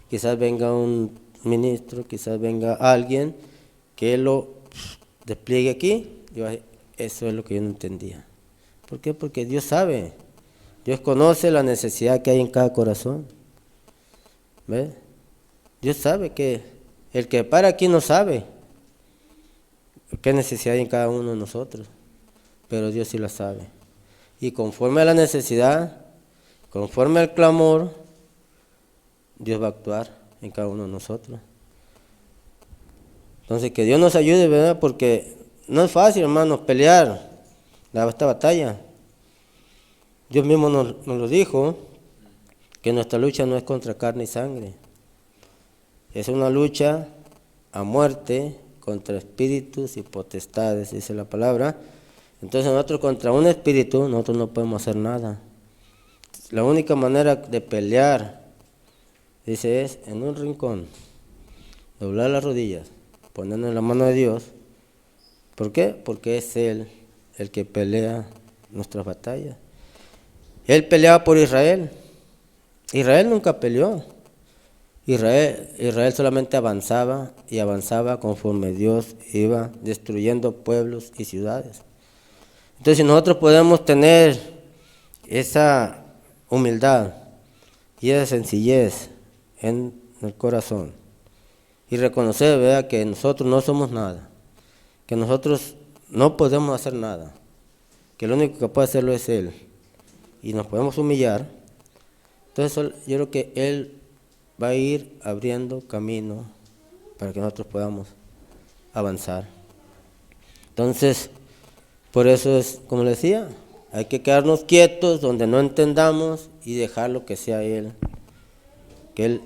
S1: Quizás venga un ministro, quizás venga alguien que lo despliegue aquí, eso es lo que yo no entendía. ¿Por qué? Porque Dios sabe, Dios conoce la necesidad que hay en cada corazón. ¿Ves? Dios sabe que el que para aquí no sabe qué necesidad hay en cada uno de nosotros, pero Dios sí la sabe. Y conforme a la necesidad, conforme al clamor, Dios va a actuar en cada uno de nosotros. Entonces, que Dios nos ayude, ¿verdad? Porque no es fácil, hermanos, pelear esta batalla. Dios mismo nos lo dijo, que nuestra lucha no es contra carne y sangre. Es una lucha a muerte contra espíritus y potestades, dice la palabra. Entonces nosotros contra un espíritu, nosotros no podemos hacer nada. La única manera de pelear, dice, es en un rincón, doblar las rodillas, ponernos en la mano de Dios. ¿Por qué? Porque es Él el que pelea nuestras batallas. Él peleaba por Israel. Israel nunca peleó. Israel solamente avanzaba y avanzaba conforme Dios iba destruyendo pueblos y ciudades. Entonces, si nosotros podemos tener esa humildad y esa sencillez en el corazón y reconocer, ¿verdad?, que nosotros no somos nada, que nosotros no podemos hacer nada, que lo único que puede hacerlo es Él, y nos podemos humillar, entonces yo creo que Él va a ir abriendo camino para que nosotros podamos avanzar. Entonces, por eso es, como le decía, hay que quedarnos quietos donde no entendamos y dejarlo que sea Él, que Él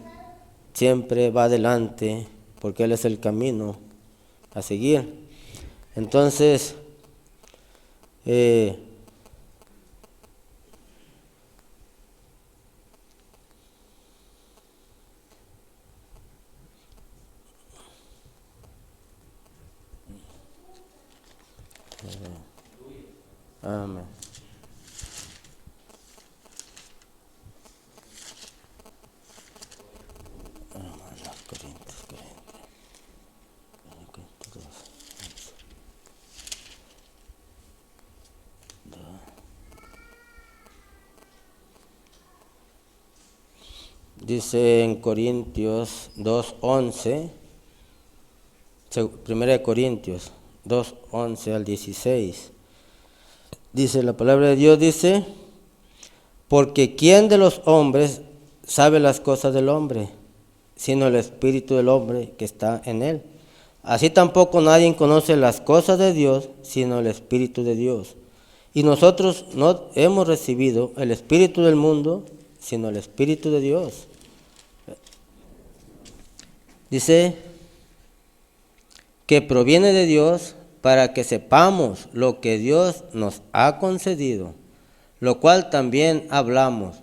S1: siempre va adelante, porque Él es el camino a seguir. Entonces, amén. Dice en Corintios 2:11, 1 Corintios 2:11 al 16, dice la palabra de Dios, dice, porque ¿quién de los hombres sabe las cosas del hombre, sino el espíritu del hombre que está en él? Así tampoco nadie conoce las cosas de Dios, sino el espíritu de Dios. Y nosotros no hemos recibido el espíritu del mundo, sino el espíritu de Dios. Dice que proviene de Dios para que sepamos lo que Dios nos ha concedido, lo cual también hablamos,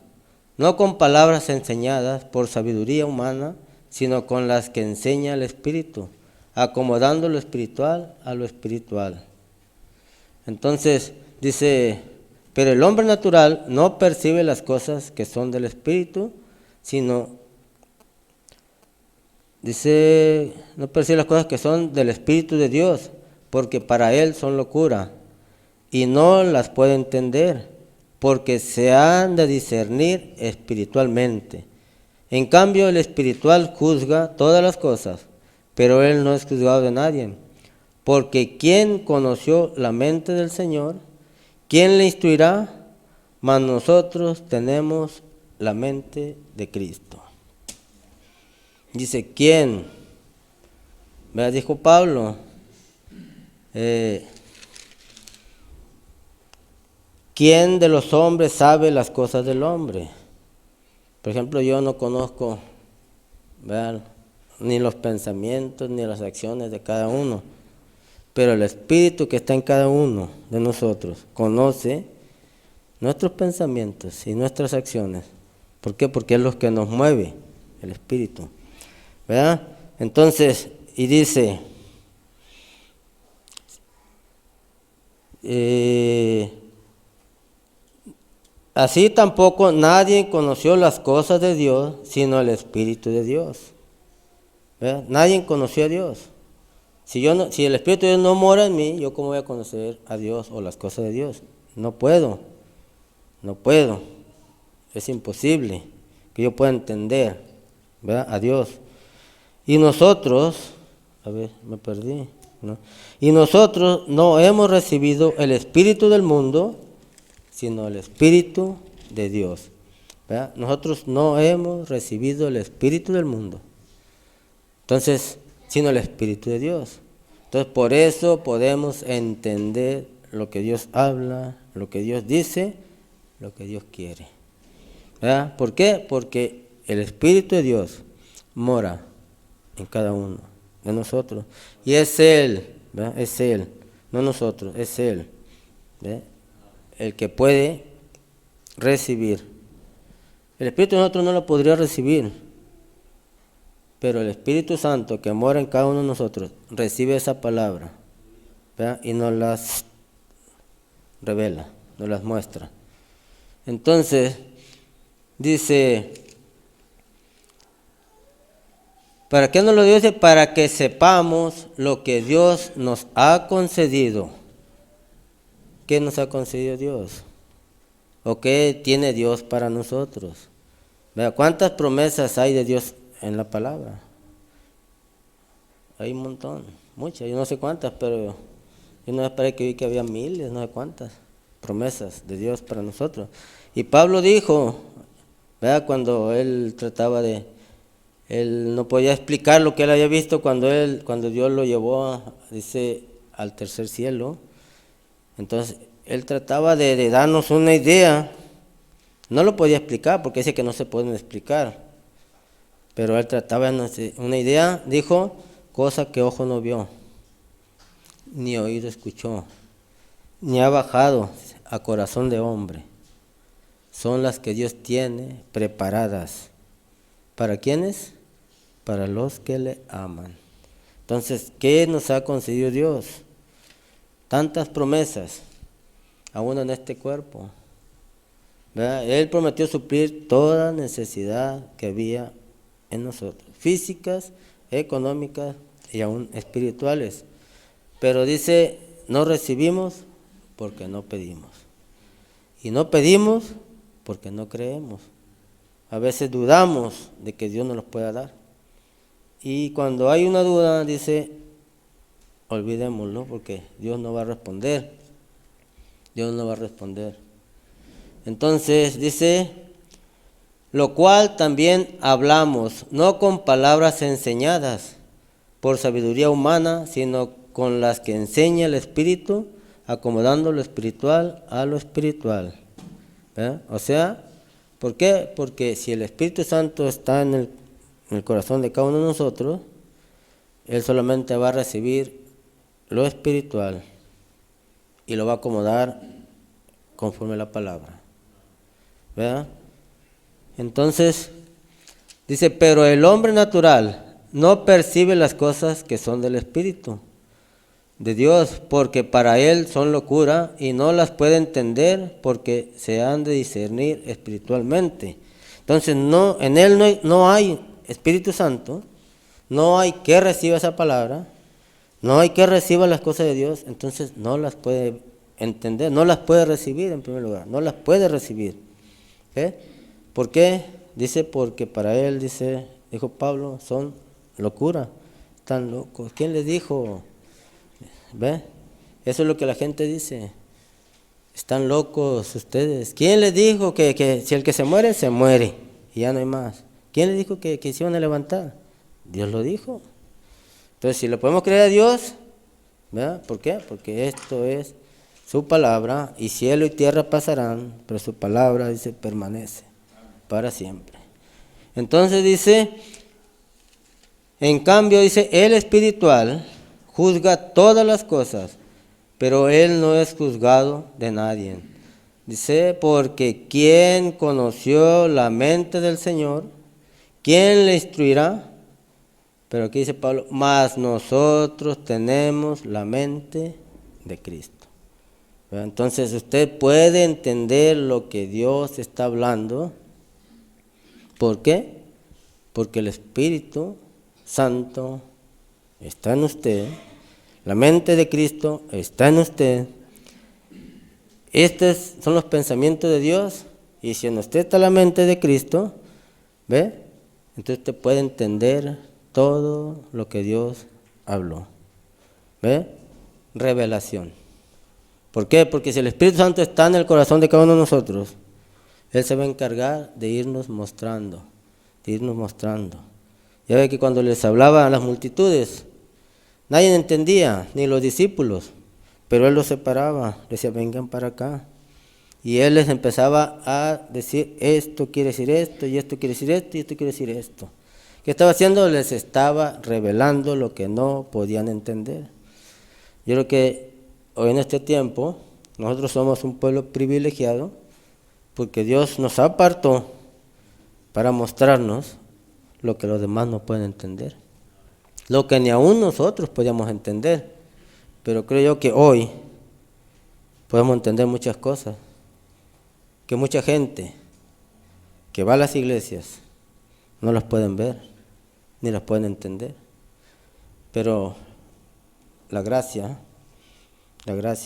S1: no con palabras enseñadas por sabiduría humana, sino con las que enseña el Espíritu, acomodando lo espiritual a lo espiritual. Entonces dice, pero el hombre natural no percibe las cosas que son del Espíritu, sino dice, no percibe las cosas que son del Espíritu de Dios, porque para él son locura, y no las puede entender, porque se han de discernir espiritualmente. En cambio, el espiritual juzga todas las cosas, pero Él no es juzgado de nadie. Porque ¿quién conoció la mente del Señor? ¿Quién le instruirá? Mas nosotros tenemos la mente de Cristo. Dice, ¿quién? ¿Verdad? Dijo Pablo, ¿quién de los hombres sabe las cosas del hombre? Por ejemplo, yo no conozco, ¿verdad?, ni los pensamientos ni las acciones de cada uno, pero el Espíritu que está en cada uno de nosotros conoce nuestros pensamientos y nuestras acciones. ¿Por qué? Porque es lo que nos mueve, el Espíritu, ¿verdad? Entonces, y dice, así tampoco nadie conoció las cosas de Dios, sino el Espíritu de Dios. ¿Verdad? Nadie conoció a Dios. Si el Espíritu de Dios no mora en mí, ¿yo cómo voy a conocer a Dios o las cosas de Dios? No puedo. Es imposible que yo pueda entender, ¿verdad?, a Dios. Y nosotros, me perdí, ¿no? Y nosotros no hemos recibido el Espíritu del mundo, sino el Espíritu de Dios, ¿verdad? Nosotros no hemos recibido el Espíritu del mundo, entonces, sino el Espíritu de Dios. Entonces, por eso podemos entender lo que Dios habla, lo que Dios dice, lo que Dios quiere, ¿verdad? ¿Por qué? Porque el Espíritu de Dios mora en cada uno de nosotros. Y es Él, ¿verdad? Es Él, no nosotros, es Él, ¿verdad?, el que puede recibir. El Espíritu de nosotros no lo podría recibir, pero el Espíritu Santo que mora en cada uno de nosotros recibe esa palabra, ¿verdad?, y nos las revela, nos las muestra. Entonces, dice, ¿para qué nos lo dice? Para que sepamos lo que Dios nos ha concedido. ¿Qué nos ha concedido Dios? ¿O qué tiene Dios para nosotros? ¿Verdad? ¿Cuántas promesas hay de Dios en la palabra? Hay un montón, muchas, yo no sé cuántas, pero yo no esperé que vi que había miles, no sé cuántas promesas de Dios para nosotros. Y Pablo dijo, ¿verdad?, cuando él él no podía explicar lo que él había visto cuando Dios lo llevó, dice, al tercer cielo. Entonces, él trataba de darnos una idea. No lo podía explicar porque dice que no se pueden explicar. Pero él trataba de darnos una idea, dijo, cosa que ojo no vio, ni oído escuchó, ni ha bajado a corazón de hombre. Son las que Dios tiene preparadas. ¿Para quiénes? Para los que le aman. Entonces, ¿qué nos ha concedido Dios? Tantas promesas, aún en este cuerpo, ¿verdad? Él prometió suplir toda necesidad que había en nosotros, físicas, económicas y aún espirituales. Pero dice, no recibimos porque no pedimos. Y no pedimos porque no creemos. A veces dudamos de que Dios nos los pueda dar. Y cuando hay una duda, dice, olvidémoslo porque Dios no va a responder. Dios no va a responder. Entonces dice, lo cual también hablamos, no con palabras enseñadas por sabiduría humana, sino con las que enseña el Espíritu, acomodando lo espiritual a lo espiritual. ¿Verdad? O sea, ¿por qué? Porque si el Espíritu Santo está en el corazón de cada uno de nosotros, Él solamente va a recibir lo espiritual y lo va a acomodar conforme a la palabra, ¿verdad? Entonces, dice, pero el hombre natural no percibe las cosas que son del Espíritu de Dios, porque para él son locura y no las puede entender porque se han de discernir espiritualmente. Entonces, en él no hay Espíritu Santo, no hay que reciba esa palabra, no hay que reciba las cosas de Dios, entonces no las puede entender, no las puede recibir en primer lugar, no las puede recibir. ¿Por qué? Dice, porque para él, dijo Pablo, son locura. están locos. ¿Quién les dijo? ¿Ve? Eso es lo que la gente dice. Están locos ustedes. ¿Quién les dijo que si el que se muere, se muere? Y ya no hay más. ¿Quién les dijo que se iban a levantar? Dios lo dijo. Entonces, si le podemos creer a Dios, ¿verdad? ¿Por qué? Porque esto es su palabra, y cielo y tierra pasarán, pero su palabra, dice, permanece para siempre. Entonces dice, en cambio, dice, el espiritual juzga todas las cosas, pero él no es juzgado de nadie. Dice, porque ¿quién conoció la mente del Señor? ¿Quién le instruirá? Pero aquí dice Pablo, mas nosotros tenemos la mente de Cristo. Entonces usted puede entender lo que Dios está hablando. ¿Por qué? Porque el Espíritu Santo está en usted, la mente de Cristo está en usted. Estos son los pensamientos de Dios, y si en usted está la mente de Cristo, ¿ve? Entonces usted puede entender todo lo que Dios habló. ¿Ve? Revelación. ¿Por qué? Porque si el Espíritu Santo está en el corazón de cada uno de nosotros, Él se va a encargar de irnos mostrando, Ya ve que cuando les hablaba a las multitudes, nadie entendía, ni los discípulos, pero Él los separaba, decía, vengan para acá. Y Él les empezaba a decir, esto quiere decir esto, y esto quiere decir esto, y esto quiere decir esto. ¿Qué estaba haciendo? Les estaba revelando lo que no podían entender. Yo creo que hoy en este tiempo, nosotros somos un pueblo privilegiado, porque Dios nos apartó para mostrarnos lo que los demás no pueden entender. Lo que ni aún nosotros podíamos entender. Pero creo yo que hoy podemos entender muchas cosas. Que mucha gente que va a las iglesias no las pueden ver, ni las pueden entender. Pero la gracia, ¿verdad?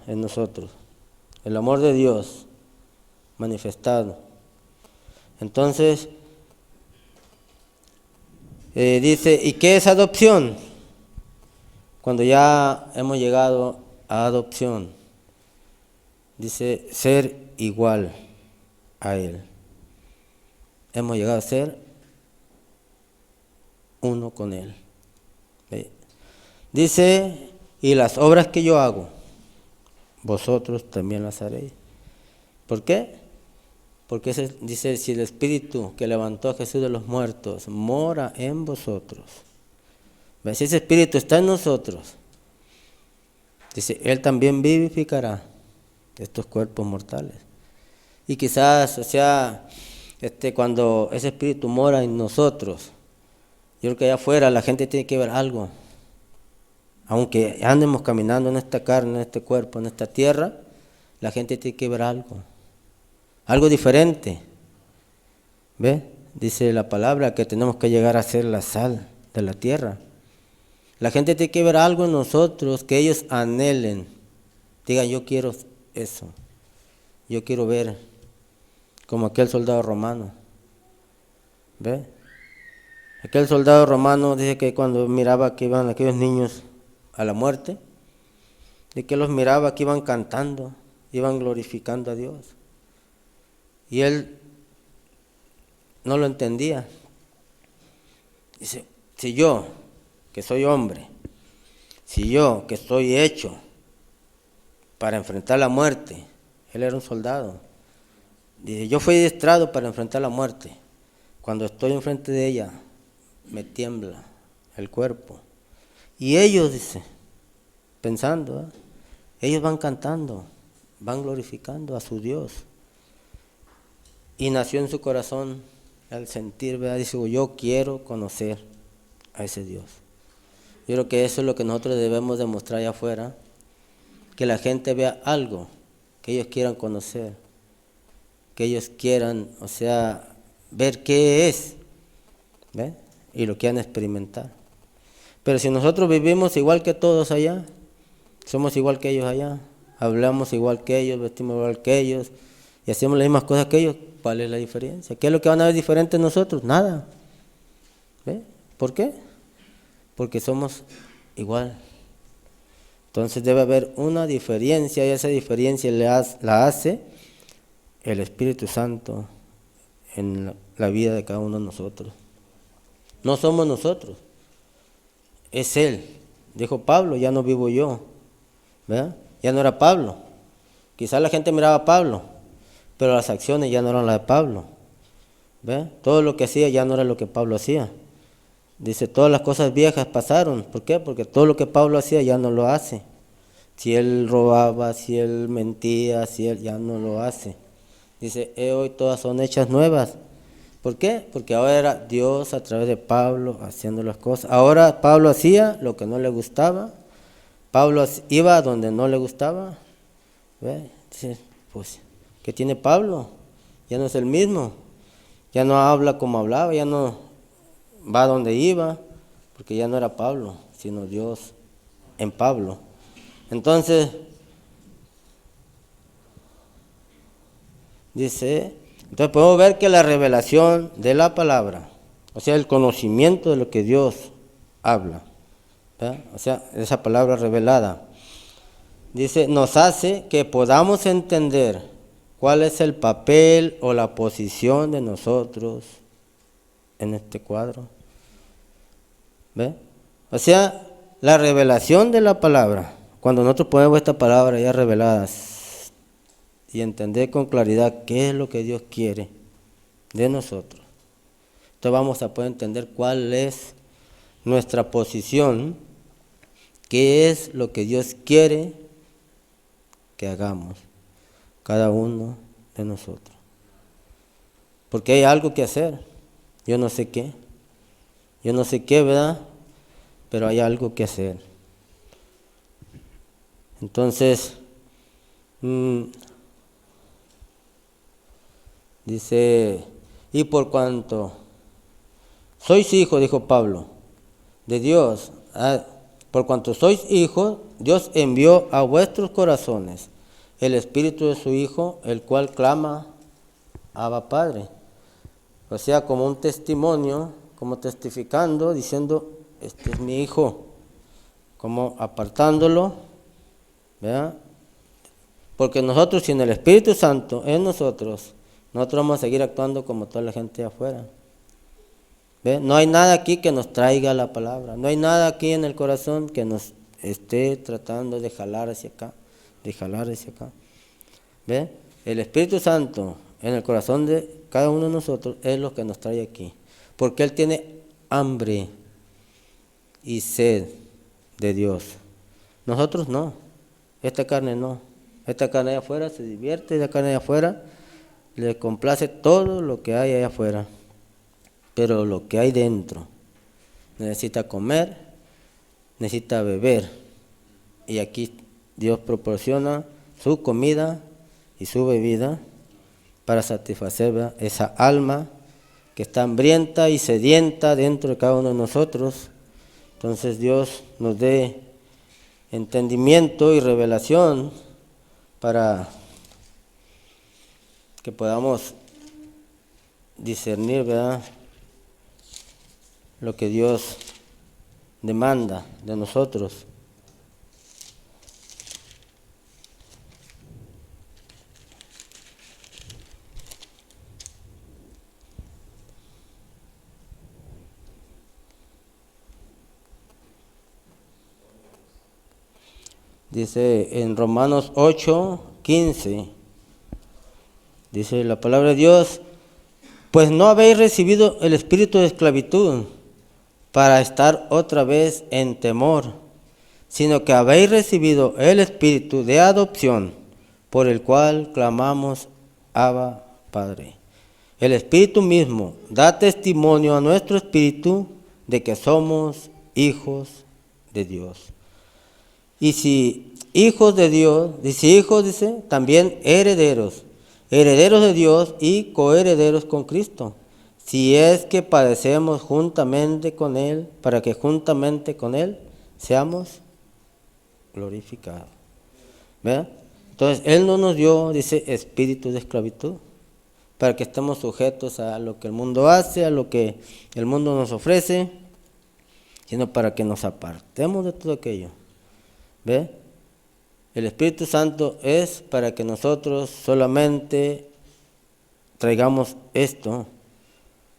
S1: En nosotros. El amor de Dios manifestado. Entonces, dice, ¿y qué es adopción? Cuando ya hemos llegado a adopción, dice, ser igual a Él. Hemos llegado a ser uno con Él. Dice, y las obras que yo hago, vosotros también las haréis. ¿Por qué? Porque dice, si el Espíritu que levantó a Jesús de los muertos mora en vosotros, si ese Espíritu está en nosotros, dice, Él también vivificará estos cuerpos mortales. Y quizás, cuando ese Espíritu mora en nosotros, yo creo que allá afuera la gente tiene que ver algo. Aunque andemos caminando en esta carne, en este cuerpo, en esta tierra, la gente tiene que ver algo diferente. ¿Ve? Dice la palabra que tenemos que llegar a ser la sal de la tierra. La gente tiene que ver algo en nosotros que ellos anhelen. Digan, yo quiero eso. Yo quiero ver como aquel soldado romano. ¿Ve? Aquel soldado romano dice que cuando miraba que iban aquellos niños a la muerte, de que los miraba que iban cantando, iban glorificando a Dios. Y él no lo entendía. Dice, si yo, que soy hombre, si yo, que estoy hecho para enfrentar la muerte, él era un soldado. Dice, yo fui adiestrado para enfrentar la muerte. Cuando estoy enfrente de ella, me tiembla el cuerpo. Y ellos, dice, pensando, ellos van cantando, van glorificando a su Dios. Y nació en su corazón el sentir, ¿verdad? Dice, yo quiero conocer a ese Dios. Yo creo que eso es lo que nosotros debemos demostrar allá afuera, que la gente vea algo que ellos quieran conocer, que ellos quieran, ver qué es, ¿ve? Y lo quieran experimentar. Pero si nosotros vivimos igual que todos allá, somos igual que ellos allá, hablamos igual que ellos, vestimos igual que ellos y hacemos las mismas cosas que ellos, ¿cuál es la diferencia? ¿Qué es lo que van a ver diferente en nosotros? Nada. ¿Ve? ¿Por qué? Porque somos igual. Entonces debe haber una diferencia y esa diferencia la hace el Espíritu Santo en la vida de cada uno de nosotros. No somos nosotros, es Él. Dijo Pablo, ya no vivo yo, ¿verdad? Ya no era Pablo. Quizás la gente miraba a Pablo, pero las acciones ya no eran las de Pablo, ¿verdad? Todo lo que hacía ya no era lo que Pablo hacía. Dice, todas las cosas viejas pasaron. ¿Por qué? Porque todo lo que Pablo hacía ya no lo hace. Si él robaba, si él mentía, si él ya no lo hace. Dice, hoy todas son hechas nuevas. ¿Por qué? Porque ahora era Dios a través de Pablo haciendo las cosas. Ahora Pablo hacía lo que no le gustaba. Pablo iba a donde no le gustaba. ¿Ve? Dice, pues, ¿qué tiene Pablo? Ya no es el mismo. Ya no habla como hablaba, ya no va donde iba, porque ya no era Pablo, sino Dios en Pablo. Entonces, dice, entonces podemos ver que la revelación de la palabra, o sea, el conocimiento de lo que Dios habla, ¿verdad? O sea, esa palabra revelada, dice, nos hace que podamos entender cuál es el papel o la posición de nosotros en este cuadro. ¿Ve? O sea, la revelación de la palabra, cuando nosotros ponemos esta palabra ya revelada y entender con claridad qué es lo que Dios quiere de nosotros, entonces vamos a poder entender cuál es nuestra posición, qué es lo que Dios quiere que hagamos, cada uno de nosotros. Porque hay algo que hacer, yo no sé qué, ¿verdad? Pero hay algo que hacer. Entonces, dice, y por cuanto sois hijos, dijo Pablo, de Dios, por cuanto sois hijos, Dios envió a vuestros corazones el Espíritu de su Hijo, el cual clama, Abba Padre. O sea, como un testimonio, como testificando, diciendo, este es mi hijo, como apartándolo, ¿verdad? Porque nosotros, sin el Espíritu Santo en nosotros vamos a seguir actuando como toda la gente de afuera. ¿Ve? No hay nada aquí que nos traiga la palabra, no hay nada aquí en el corazón que nos esté tratando de jalar hacia acá, ¿Ve? El Espíritu Santo en el corazón de cada uno de nosotros es lo que nos trae aquí, porque Él tiene hambre y sed de Dios. Nosotros no, esta carne no. Esta carne allá afuera se divierte, esta carne allá afuera le complace todo lo que hay allá afuera. Pero lo que hay dentro necesita comer, necesita beber. Y aquí Dios proporciona su comida y su bebida para satisfacer, ¿verdad?, esa alma que está hambrienta y sedienta dentro de cada uno de nosotros. Entonces Dios nos dé entendimiento y revelación para que podamos discernir, ¿verdad?, lo que Dios demanda de nosotros. Dice en Romanos 8:15, dice la palabra de Dios, pues no habéis recibido el espíritu de esclavitud para estar otra vez en temor, sino que habéis recibido el espíritu de adopción, por el cual clamamos, Abba, Padre. El Espíritu mismo da testimonio a nuestro espíritu de que somos hijos de Dios. Y si hijos de Dios, dice, también herederos, herederos de Dios y coherederos con Cristo, si es que padecemos juntamente con Él, para que juntamente con Él seamos glorificados. ¿Verdad? Entonces, Él no nos dio, dice, espíritu de esclavitud, para que estemos sujetos a lo que el mundo hace, a lo que el mundo nos ofrece, sino para que nos apartemos de todo aquello. ¿Ve? El Espíritu Santo es para que nosotros solamente traigamos esto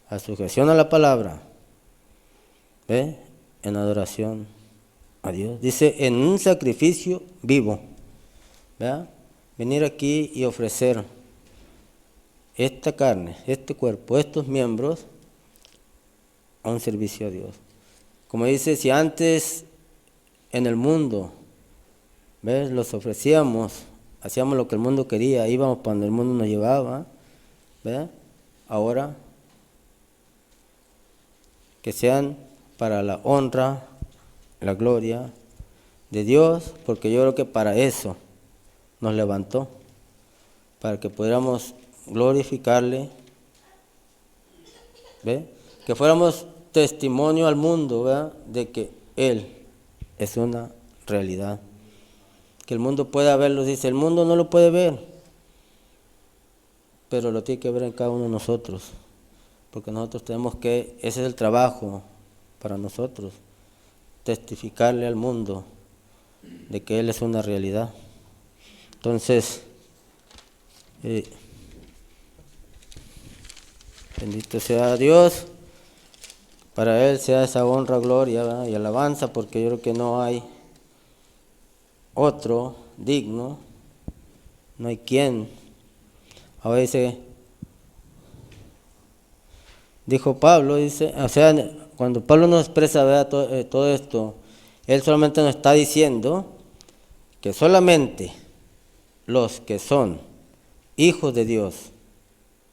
S1: a sujeción a la palabra, ¿ve? En adoración a Dios. Dice, en un sacrificio vivo. ¿Ve? Venir aquí y ofrecer esta carne, este cuerpo, estos miembros a un servicio a Dios. Como dice, si antes en el mundo, ¿ves?, los ofrecíamos, hacíamos lo que el mundo quería, íbamos para donde el mundo nos llevaba, ¿ves? Ahora que sean para la honra, la gloria de Dios, porque yo creo que para eso nos levantó, para que pudiéramos glorificarle, ¿ve? Que fuéramos testimonio al mundo, ¿verdad?, de que Él es una realidad, que el mundo pueda verlo. Dice, el mundo no lo puede ver, pero lo tiene que ver en cada uno de nosotros, porque nosotros tenemos que, ese es el trabajo para nosotros, testificarle al mundo de que Él es una realidad. Entonces, bendito sea Dios, para Él sea esa honra, gloria, ¿verdad?, y alabanza, porque yo creo que no hay otro digno, no hay quien. Ahora dice, dijo Pablo, dice, o sea, cuando Pablo nos expresa, ¿verdad?, todo esto, él solamente nos está diciendo que solamente los que son hijos de Dios,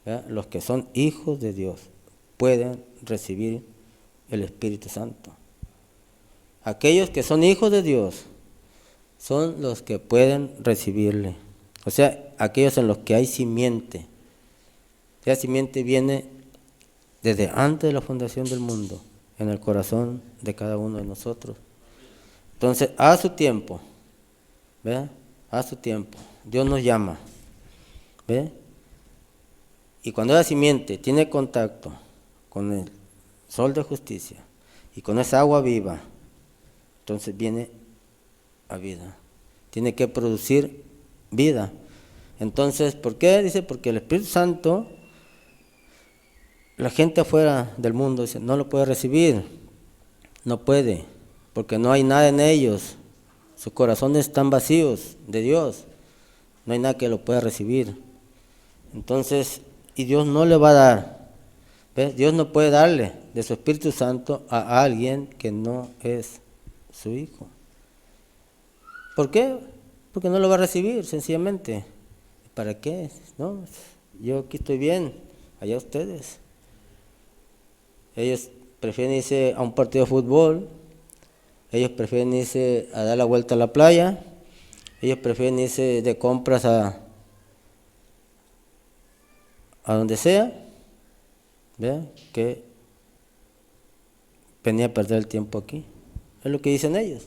S1: ¿verdad?, los que son hijos de Dios pueden recibir el Espíritu Santo. Aquellos que son hijos de Dios son los que pueden recibirle. O sea, aquellos en los que hay simiente. Esa simiente viene desde antes de la fundación del mundo, en el corazón de cada uno de nosotros. Entonces, a su tiempo, ¿ve?, a su tiempo, Dios nos llama, ¿ve? Y cuando esa simiente tiene contacto con el sol de justicia y con esa agua viva, entonces viene a vida. Tiene que producir vida. Entonces, ¿por qué? Dice, porque el Espíritu Santo, la gente afuera del mundo, dice, no lo puede recibir, no puede, porque no hay nada en ellos, sus corazones están vacíos de Dios, no hay nada que lo pueda recibir. Entonces, y Dios no le va a dar, ¿ves? Dios no puede darle de su Espíritu Santo a alguien que no es su hijo. ¿Por qué? Porque no lo va a recibir, sencillamente. ¿Para qué? ¿No? Yo aquí estoy bien, allá ustedes. Ellos prefieren irse a un partido de fútbol, ellos prefieren irse a dar la vuelta a la playa, ellos prefieren irse de compras a donde sea, ¿ve?, que venía a perder el tiempo aquí. Es lo que dicen ellos.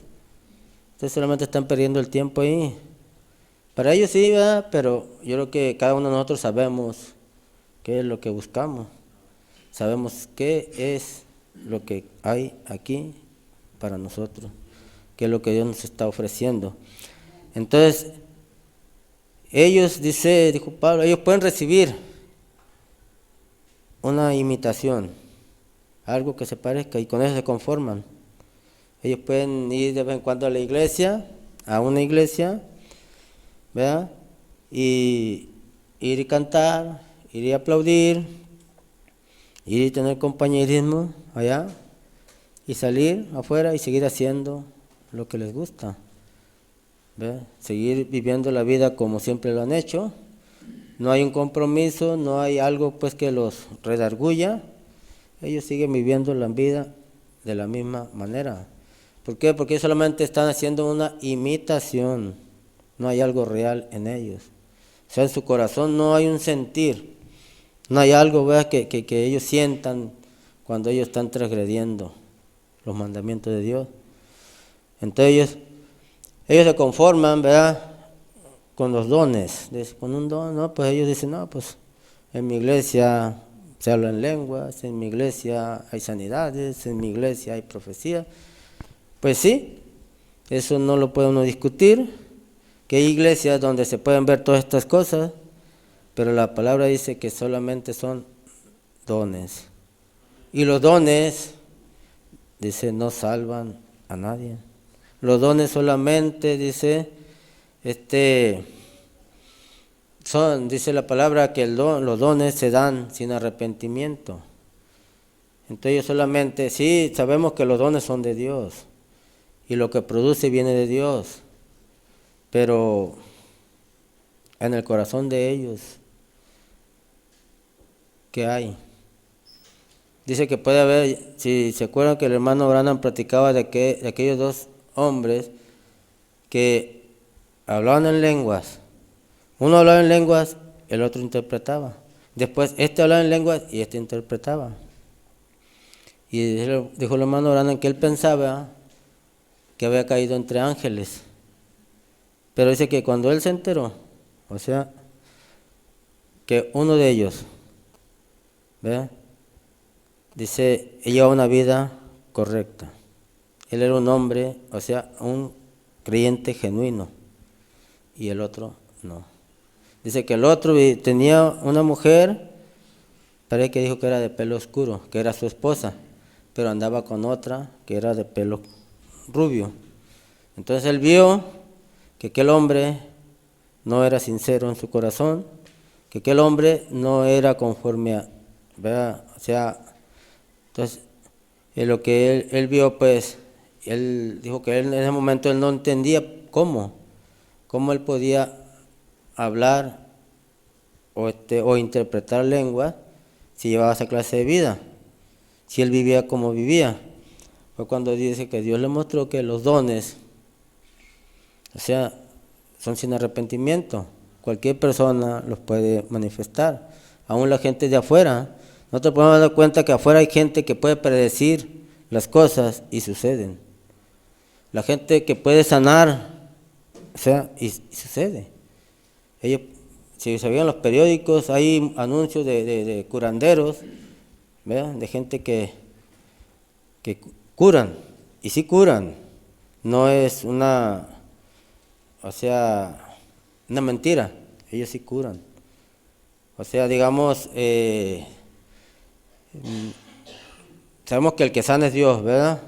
S1: Ustedes solamente están perdiendo el tiempo ahí. Para ellos sí, ¿verdad?, pero yo creo que cada uno de nosotros sabemos qué es lo que buscamos. Sabemos qué es lo que hay aquí para nosotros, qué es lo que Dios nos está ofreciendo. Entonces, ellos, dijo Pablo, ellos pueden recibir una imitación, algo que se parezca, y con eso se conforman. Ellos pueden ir de vez en cuando a la iglesia, a una iglesia, ¿verdad?, y ir y cantar, ir y aplaudir, ir y tener compañerismo allá, y salir afuera y seguir haciendo lo que les gusta, ¿ve?, seguir viviendo la vida como siempre lo han hecho. No hay un compromiso, no hay algo pues que los redarguya. Ellos siguen viviendo la vida de la misma manera. ¿Por qué? Porque ellos solamente están haciendo una imitación, no hay algo real en ellos. O sea, en su corazón no hay un sentir, no hay algo, ¿verdad?, que ellos sientan cuando ellos están transgrediendo los mandamientos de Dios. Entonces ellos se conforman, ¿verdad?, con los dones. Con un don, ¿no? Pues ellos dicen, no, pues en mi iglesia se habla en lenguas, en mi iglesia hay sanidades, en mi iglesia hay profecía. Pues sí, eso no lo puede uno discutir, que hay iglesias donde se pueden ver todas estas cosas, pero la palabra dice que solamente son dones. Y los dones, dice, no salvan a nadie. Los dones solamente, dice, dice la palabra que los dones se dan sin arrepentimiento. Entonces solamente, sí, sabemos que los dones son de Dios y lo que produce viene de Dios, pero en el corazón de ellos, ¿qué hay? Dice que puede haber, si se acuerdan que el hermano Branham platicaba de aquellos dos hombres que hablaban en lenguas. Uno hablaba en lenguas, el otro interpretaba. Después este hablaba en lenguas y este interpretaba. Y dijo el hermano Branham que él pensaba que había caído entre ángeles. Pero dice que cuando él se enteró, o sea, que uno de ellos, ¿ve? Dice, él llevaba una vida correcta. Él era un hombre, o sea, un creyente genuino. Y el otro no. Dice que el otro tenía una mujer, parece que dijo que era de pelo oscuro, que era su esposa, pero andaba con otra que era de pelo rubio. Entonces él vio que aquel hombre no era sincero en su corazón, que aquel hombre no era conforme a, ¿verdad? O sea, entonces lo que él vio, pues, él dijo que él en ese momento él no entendía cómo él podía hablar o interpretar lengua si llevaba esa clase de vida, si él vivía como vivía. Fue cuando dice que Dios le mostró que los dones, o sea, son sin arrepentimiento. Cualquier persona los puede manifestar, aún la gente de afuera. Nosotros podemos dar cuenta que afuera hay gente que puede predecir las cosas y suceden. La gente que puede sanar, o sea, y sucede. Ellos, si se veían los periódicos, hay anuncios de curanderos, ¿verdad? De gente que curan, y sí curan. No es una, o sea, una mentira, ellos sí curan. O sea, digamos, sabemos que el que sana es Dios, ¿verdad?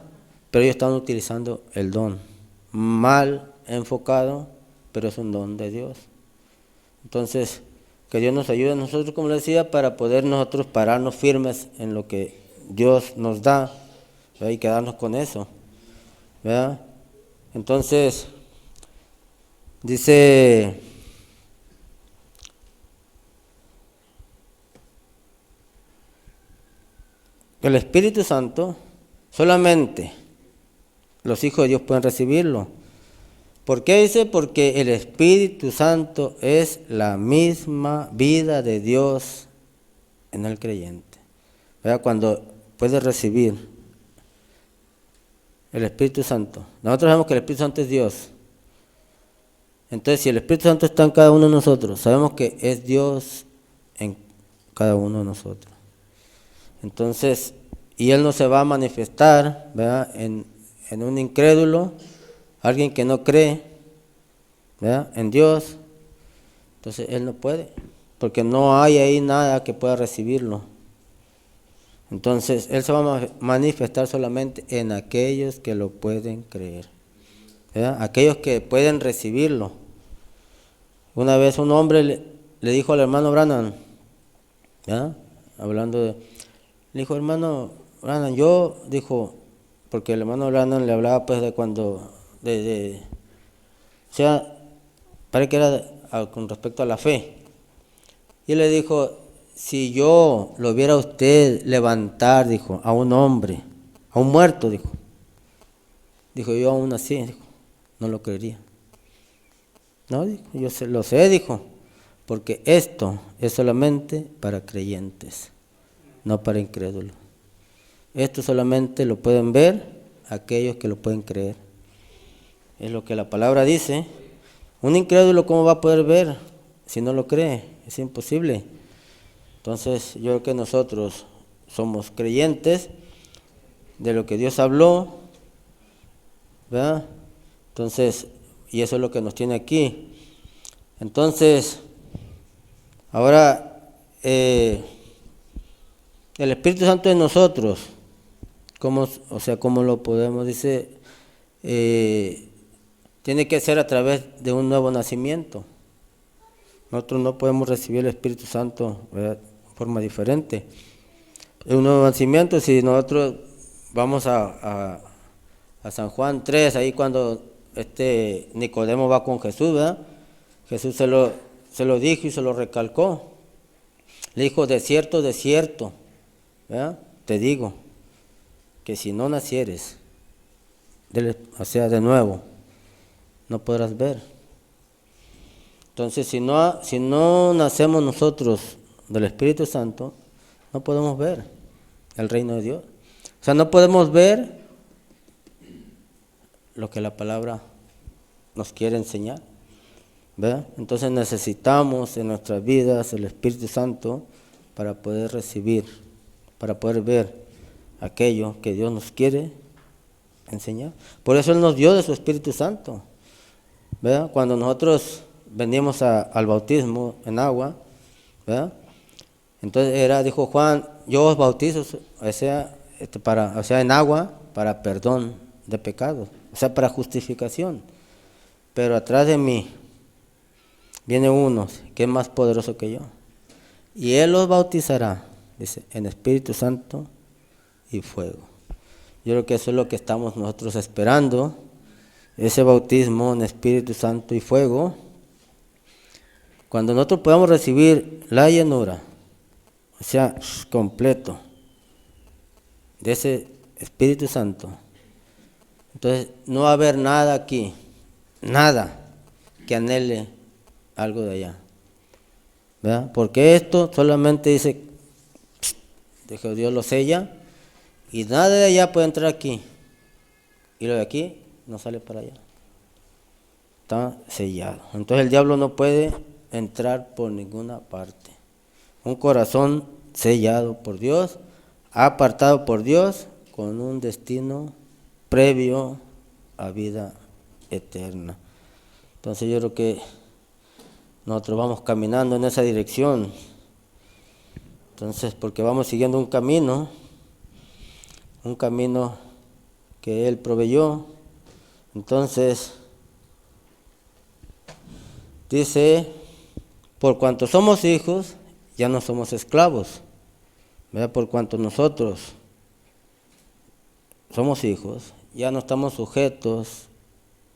S1: Pero ellos están utilizando el don, mal enfocado, pero es un don de Dios. Entonces, que Dios nos ayude a nosotros, como les decía, para poder nosotros pararnos firmes en lo que Dios nos da, ¿verdad? Y quedarnos con eso, ¿verdad? Entonces, dice, el Espíritu Santo, solamente los hijos de Dios pueden recibirlo. ¿Por qué dice? Porque el Espíritu Santo es la misma vida de Dios en el creyente. ¿Verdad? Cuando puede recibir el Espíritu Santo. Nosotros sabemos que el Espíritu Santo es Dios. Entonces, si el Espíritu Santo está en cada uno de nosotros, sabemos que es Dios en cada uno de nosotros. Entonces, y Él no se va a manifestar, ¿verdad? En un incrédulo, alguien que no cree, ¿verdad? En Dios. Entonces Él no puede, porque no hay ahí nada que pueda recibirlo. Entonces Él se va a manifestar solamente en aquellos que lo pueden creer, ¿verdad? Aquellos que pueden recibirlo. Una vez un hombre le dijo al hermano Branham, ¿verdad? Le dijo, hermano Branham, yo, dijo, porque el hermano Branham le hablaba pues de cuando, o sea, parece que era con respecto a la fe. Y le dijo, si yo lo viera a usted levantar, dijo, a un hombre, a un muerto, dijo, yo aún así, dijo, no lo creería. No, dijo, yo lo sé, dijo, porque esto es solamente para creyentes, no para incrédulos. Esto solamente lo pueden ver aquellos que lo pueden creer. Es lo que la palabra dice. Un incrédulo, ¿cómo va a poder ver si no lo cree? Es imposible. Entonces yo creo que nosotros somos creyentes de lo que Dios habló, ¿verdad? Entonces, y eso es lo que nos tiene aquí. Entonces, ahora, el Espíritu Santo en nosotros, ¿cómo lo podemos? Dice, tiene que ser a través de un nuevo nacimiento. Nosotros no podemos recibir el Espíritu Santo, ¿verdad?, de forma diferente. Un nuevo nacimiento, si nosotros vamos a San Juan 3, ahí cuando Nicodemo va con Jesús, ¿verdad? Jesús se lo dijo y se lo recalcó. Le dijo, de cierto, ¿verdad?, te digo, que si no nacieres, de nuevo, no podrás ver. Entonces, si no nacemos nosotros del Espíritu Santo, no podemos ver el reino de Dios. O sea, no podemos ver lo que la palabra nos quiere enseñar, ¿verdad? Entonces necesitamos en nuestras vidas el Espíritu Santo para poder recibir, para poder ver aquello que Dios nos quiere enseñar. Por eso Él nos dio de su Espíritu Santo, ¿verdad? Cuando nosotros venimos al bautismo en agua, ¿verdad? Entonces dijo Juan, yo os bautizo, en agua para perdón de pecados, o sea, para justificación. Pero atrás de mí viene uno que es más poderoso que yo. Y Él los bautizará, dice, en Espíritu Santo y fuego. Yo creo que eso es lo que estamos nosotros esperando, ese bautismo en Espíritu Santo y fuego. Cuando nosotros podamos recibir la llenura, o sea, completo, de ese Espíritu Santo, entonces no va a haber nada aquí, nada que anhele algo de allá, ¿verdad? Porque esto solamente dice, de que Dios lo sella, y nada de allá puede entrar aquí, y lo de aquí no sale para allá, está sellado. Entonces el diablo no puede entrar por ninguna parte. Un corazón sellado por Dios, apartado por Dios, con un destino previo a vida eterna. Entonces yo creo que nosotros vamos caminando en esa dirección. Entonces, porque vamos siguiendo un camino que Él proveyó. Entonces, dice, por cuanto somos hijos, ya no somos esclavos, ¿verdad? Por cuanto nosotros somos hijos, ya no estamos sujetos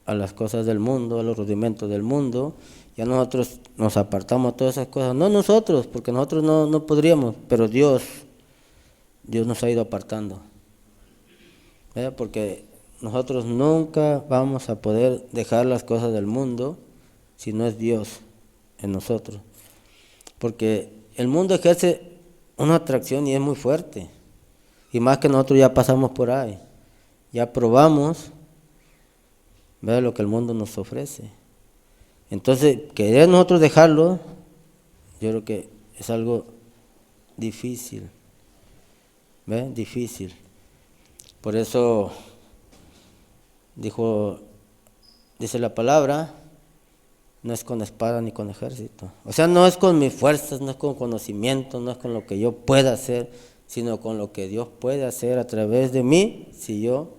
S1: a las cosas del mundo, a los rudimentos del mundo, ya nosotros nos apartamos de todas esas cosas, no nosotros, porque nosotros no podríamos, pero Dios nos ha ido apartando, ¿verdad? Porque nosotros nunca vamos a poder dejar las cosas del mundo si no es Dios en nosotros, porque el mundo ejerce una atracción y es muy fuerte, y más que nosotros ya pasamos por ahí, ya probamos, ¿verdad?, lo que el mundo nos ofrece. Entonces, querer nosotros dejarlo, yo creo que es algo difícil, ¿verdad? Difícil. Por eso dice la palabra, no es con espada ni con ejército. O sea, no es con mis fuerzas, no es con conocimiento, no es con lo que yo pueda hacer, sino con lo que Dios puede hacer a través de mí, si yo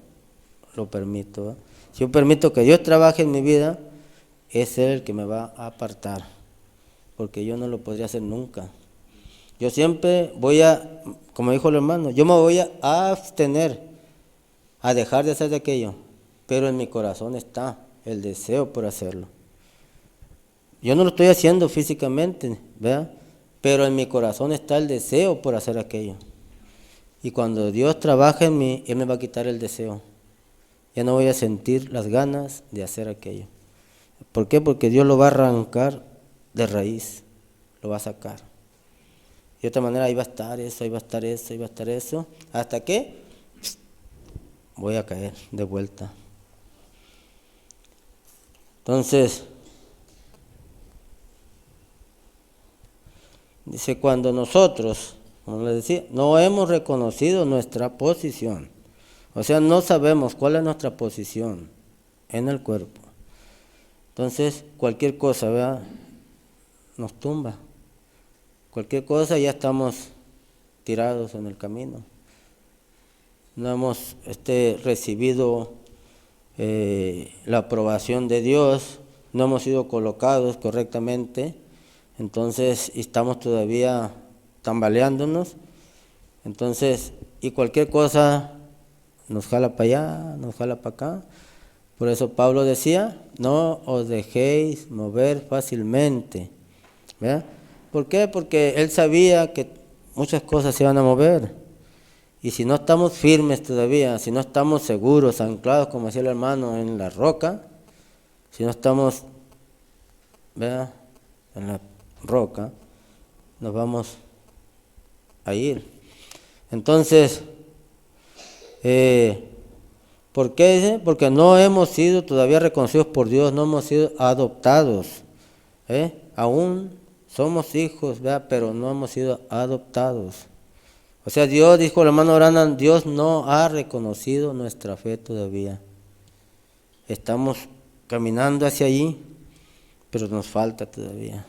S1: lo permito, ¿verdad? Si yo permito que Dios trabaje en mi vida, es Él el que me va a apartar, porque yo no lo podría hacer nunca. Yo siempre como dijo el hermano, yo me voy a abstener, a dejar de hacer de aquello, pero en mi corazón está el deseo por hacerlo. Yo no lo estoy haciendo físicamente, ¿verdad? Pero en mi corazón está el deseo por hacer aquello. Y cuando Dios trabaja en mí, Él me va a quitar el deseo. Ya no voy a sentir las ganas de hacer aquello. ¿Por qué? Porque Dios lo va a arrancar de raíz, lo va a sacar. De otra manera, ahí va a estar eso, ahí va a estar eso, ahí va a estar eso, hasta que voy a caer de vuelta. Entonces, Dice, cuando nosotros, como les decía, no hemos reconocido nuestra posición. O sea, no sabemos cuál es nuestra posición en el cuerpo. Entonces, cualquier cosa, ¿verdad?, nos tumba. Cualquier cosa ya estamos tirados en el camino. No hemos recibido la aprobación de Dios, no hemos sido colocados correctamente, entonces estamos todavía tambaleándonos. Entonces, y cualquier cosa nos jala para allá, nos jala para acá. Por eso Pablo decía, no os dejéis mover fácilmente, ¿verdad? ¿Por qué? Porque él sabía que muchas cosas se iban a mover. Y si no estamos firmes todavía, si no estamos seguros, anclados, como decía el hermano, en la roca, si no estamos, ¿verdad?, en la roca, nos vamos a ir. Entonces, ¿por qué dice? Porque no hemos sido todavía reconocidos por Dios, no hemos sido adoptados. Aún somos hijos, ¿verdad?, pero no hemos sido adoptados. O sea, Dios, dijo el hermano Branham, Dios no ha reconocido nuestra fe todavía. Estamos caminando hacia allí, pero nos falta todavía.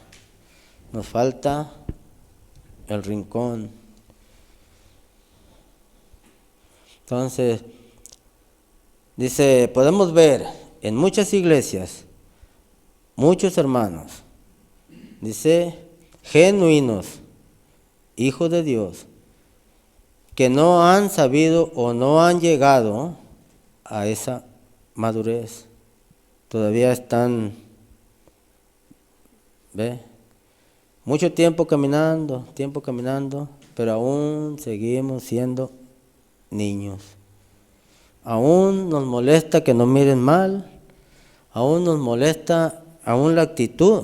S1: Nos falta el rincón. Entonces, dice, podemos ver en muchas iglesias, muchos hermanos, dice, genuinos, hijos de Dios, que no han sabido o no han llegado a esa madurez. Todavía están, mucho tiempo caminando, pero aún seguimos siendo niños. Aún nos molesta que nos miren mal, aún nos molesta aún la actitud,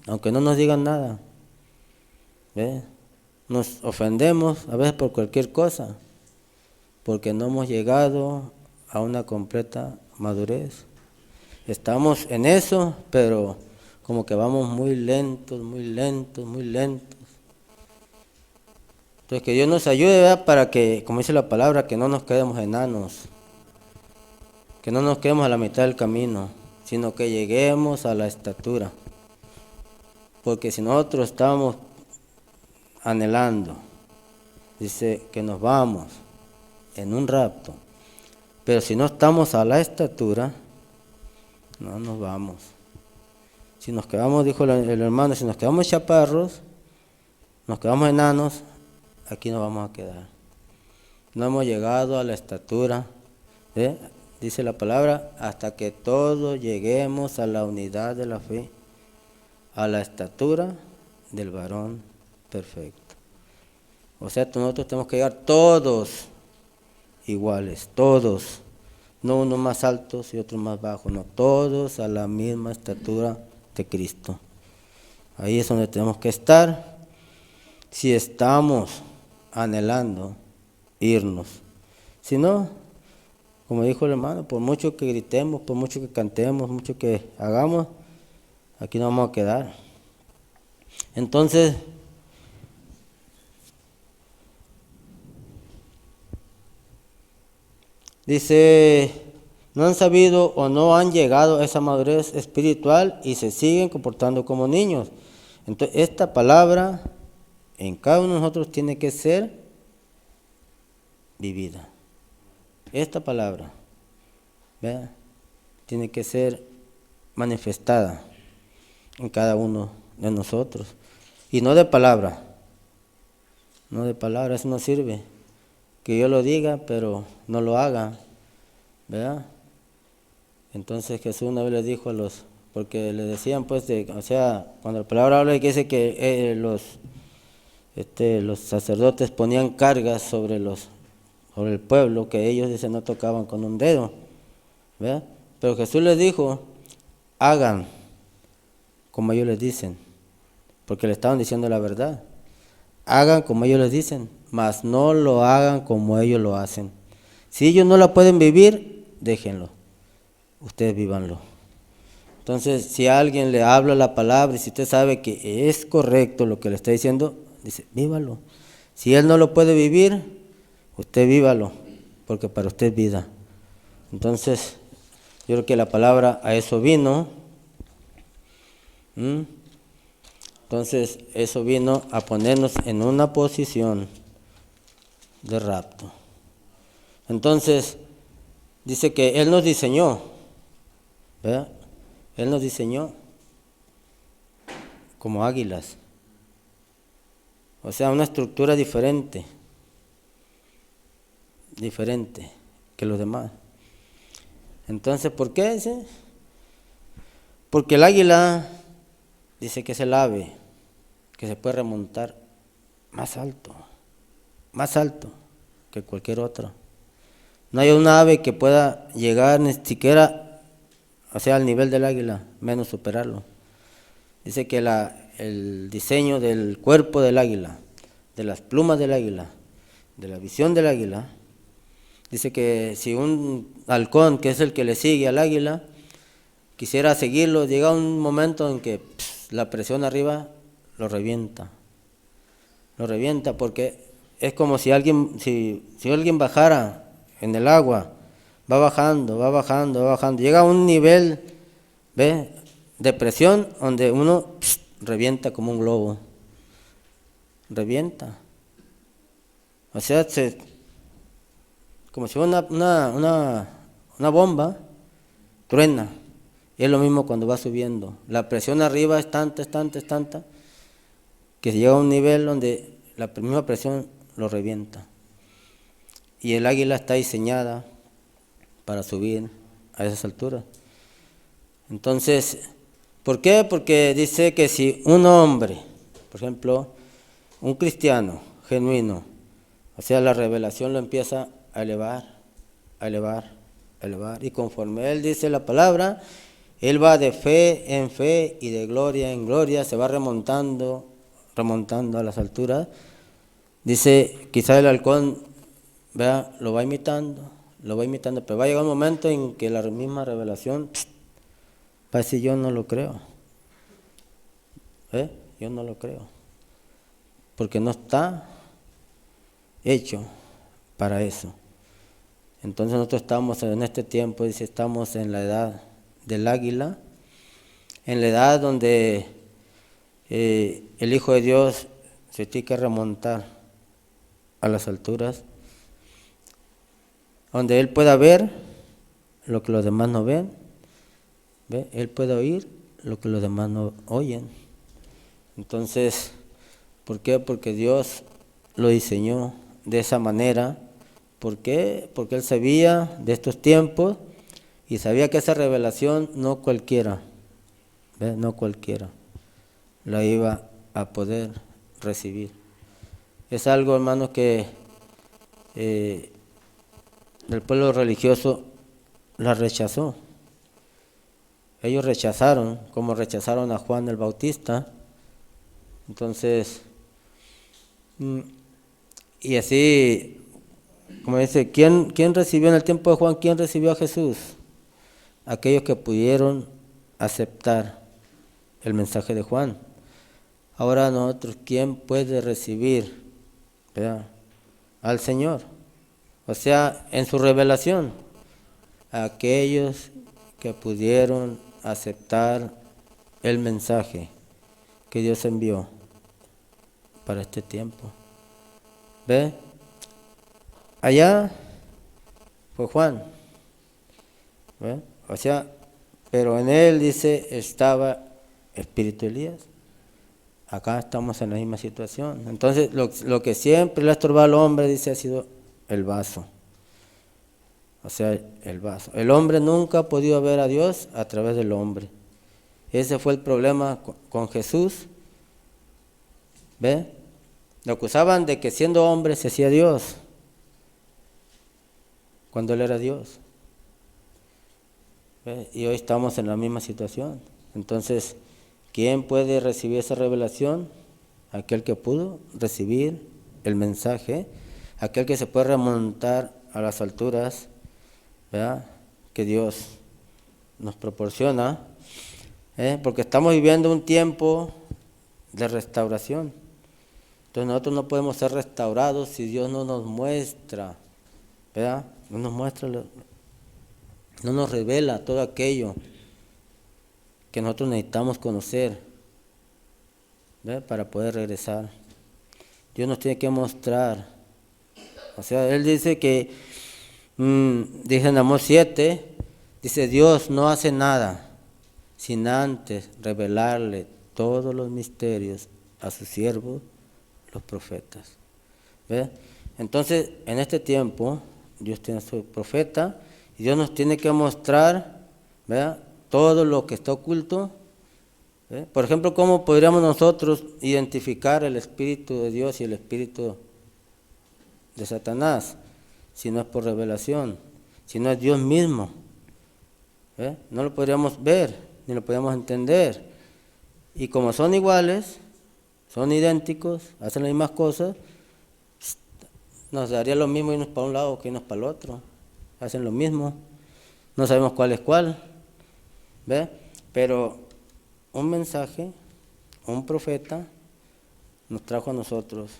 S1: aunque no nos digan nada. Nos ofendemos a veces por cualquier cosa, porque no hemos llegado a una completa madurez. Estamos en eso, pero como que vamos muy lentos. Entonces que Dios nos ayude, ¿verdad?, para que, como dice la palabra, que no nos quedemos enanos, que no nos quedemos a la mitad del camino, sino que lleguemos a la estatura. Porque si nosotros estamos anhelando, dice que nos vamos en un rapto, pero si no estamos a la estatura, no nos vamos. Si nos quedamos, dijo el hermano, si nos quedamos chaparros, nos quedamos enanos, aquí nos vamos a quedar. No hemos llegado a la estatura, dice la palabra, hasta que todos lleguemos a la unidad de la fe, a la estatura del varón perfecto. O sea, nosotros tenemos que llegar todos iguales, todos, no unos más altos y otros más bajos, no, todos a la misma estatura de Cristo. Ahí es donde tenemos que estar, si estamos anhelando irnos. Si no, como dijo el hermano, por mucho que gritemos, por mucho que cantemos, mucho que hagamos, aquí nos vamos a quedar. Entonces, dice, no han sabido o no han llegado a esa madurez espiritual y se siguen comportando como niños. Entonces, esta palabra en cada uno de nosotros tiene que ser vivida. Esta palabra, ¿verdad?, tiene que ser manifestada en cada uno de nosotros. Y no de palabra, eso no sirve. Que yo lo diga, pero no lo haga, ¿verdad? Entonces Jesús una vez les dijo a los, porque le decían pues, o sea, cuando la palabra habla y que dice que los sacerdotes ponían cargas sobre el pueblo, que ellos dicen no tocaban con un dedo, ¿verdad? Pero Jesús les dijo, hagan como ellos les dicen, porque le estaban diciendo la verdad. Hagan como ellos les dicen, mas no lo hagan como ellos lo hacen. Si ellos no la pueden vivir, déjenlo. Ustedes vívanlo. Entonces, si alguien le habla la palabra y si usted sabe que es correcto lo que le está diciendo, dice, vívalo. Si él no lo puede vivir, usted vívalo, porque para usted es vida. Entonces, yo creo que la palabra a eso vino. Entonces, eso vino a ponernos en una posición de rapto. Entonces, dice que Él nos diseñó, ¿verdad? Él nos diseñó como águilas. O sea, una estructura diferente que los demás. Entonces, ¿por qué? Dice? Porque el águila dice que es el ave que se puede remontar más alto que cualquier otro. No hay una ave que pueda llegar ni siquiera, o sea, al nivel del águila, menos superarlo. Dice que el diseño del cuerpo del águila, de las plumas del águila, de la visión del águila, dice que si un halcón, que es el que le sigue al águila, quisiera seguirlo, llega un momento en que la presión arriba lo revienta porque es como si alguien bajara en el agua, va bajando, llega a un nivel, ¿ve?, de presión donde uno revienta como un globo, revienta, o sea, como si una bomba truena. Y es lo mismo cuando va subiendo. La presión arriba es tanta, que llega a un nivel donde la misma presión lo revienta. Y el águila está diseñada para subir a esas alturas. Entonces, ¿por qué? Porque dice que si un hombre, por ejemplo, un cristiano genuino, o sea, la revelación lo empieza a elevar, y conforme él dice la palabra, él va de fe en fe y de gloria en gloria, se va remontando a las alturas. Dice, quizá el halcón, vea, lo va imitando, pero va a llegar un momento en que la misma revelación va a decir, yo no lo creo. Yo no lo creo. Porque no está hecho para eso. Entonces nosotros estamos en este tiempo, dice, estamos en la edad del águila, en la edad donde el Hijo de Dios se tiene que remontar a las alturas, donde Él pueda ver lo que los demás no ven, Él puede oír lo que los demás no oyen. Entonces, ¿por qué? Porque Dios lo diseñó de esa manera. ¿Por qué? Porque Él sabía de estos tiempos y sabía que esa revelación no cualquiera la iba a poder recibir. Es algo, hermanos, que el pueblo religioso la rechazó. Ellos rechazaron, como rechazaron a Juan el Bautista. Entonces, y así, como dice, ¿quién recibió en el tiempo de Juan? ¿Quién recibió a Jesús? Aquellos que pudieron aceptar el mensaje de Juan. Ahora nosotros, ¿quién puede recibir, ¿verdad?, al Señor? O sea, en su revelación, aquellos que pudieron aceptar el mensaje que Dios envió para este tiempo. ¿Ve? Allá fue Juan, ¿ve? O sea, pero en él, dice, estaba Espíritu Elías. Acá estamos en la misma situación. Entonces, lo que siempre le ha estorbado al hombre, dice, ha sido el vaso. O sea, el vaso. El hombre nunca ha podido ver a Dios a través del hombre. Ese fue el problema con Jesús. ¿Ve? Lo acusaban de que siendo hombre se hacía Dios, cuando Él era Dios. ¿Ve? Y hoy estamos en la misma situación. Entonces, ¿quién puede recibir esa revelación? Aquel que pudo recibir el mensaje, aquel que se puede remontar a las alturas, ¿verdad?, que Dios nos proporciona. Porque estamos viviendo un tiempo de restauración. Entonces nosotros no podemos ser restaurados si Dios no nos muestra, ¿verdad? No nos muestra, no nos revela todo aquello que nosotros necesitamos conocer, ¿verdad? Para poder regresar. Dios nos tiene que mostrar. O sea, Él dice que, dice en Amós 7, dice, Dios no hace nada sin antes revelarle todos los misterios a sus siervos, los profetas. ¿Ve? Entonces, en este tiempo, Dios tiene a su profeta y Dios nos tiene que mostrar, ¿verdad?, todo lo que está oculto. ¿Ve? Por ejemplo, ¿cómo podríamos nosotros identificar el Espíritu de Dios y el Espíritu de Satanás? Si no es por revelación, si no es Dios mismo. ¿Ve? No lo podríamos ver, ni lo podríamos entender. Y como son iguales, son idénticos, hacen las mismas cosas, nos daría lo mismo irnos para un lado que irnos para el otro. Hacen lo mismo, no sabemos cuál es cuál. ¿Ve? Pero un mensaje, un profeta, nos trajo a nosotros,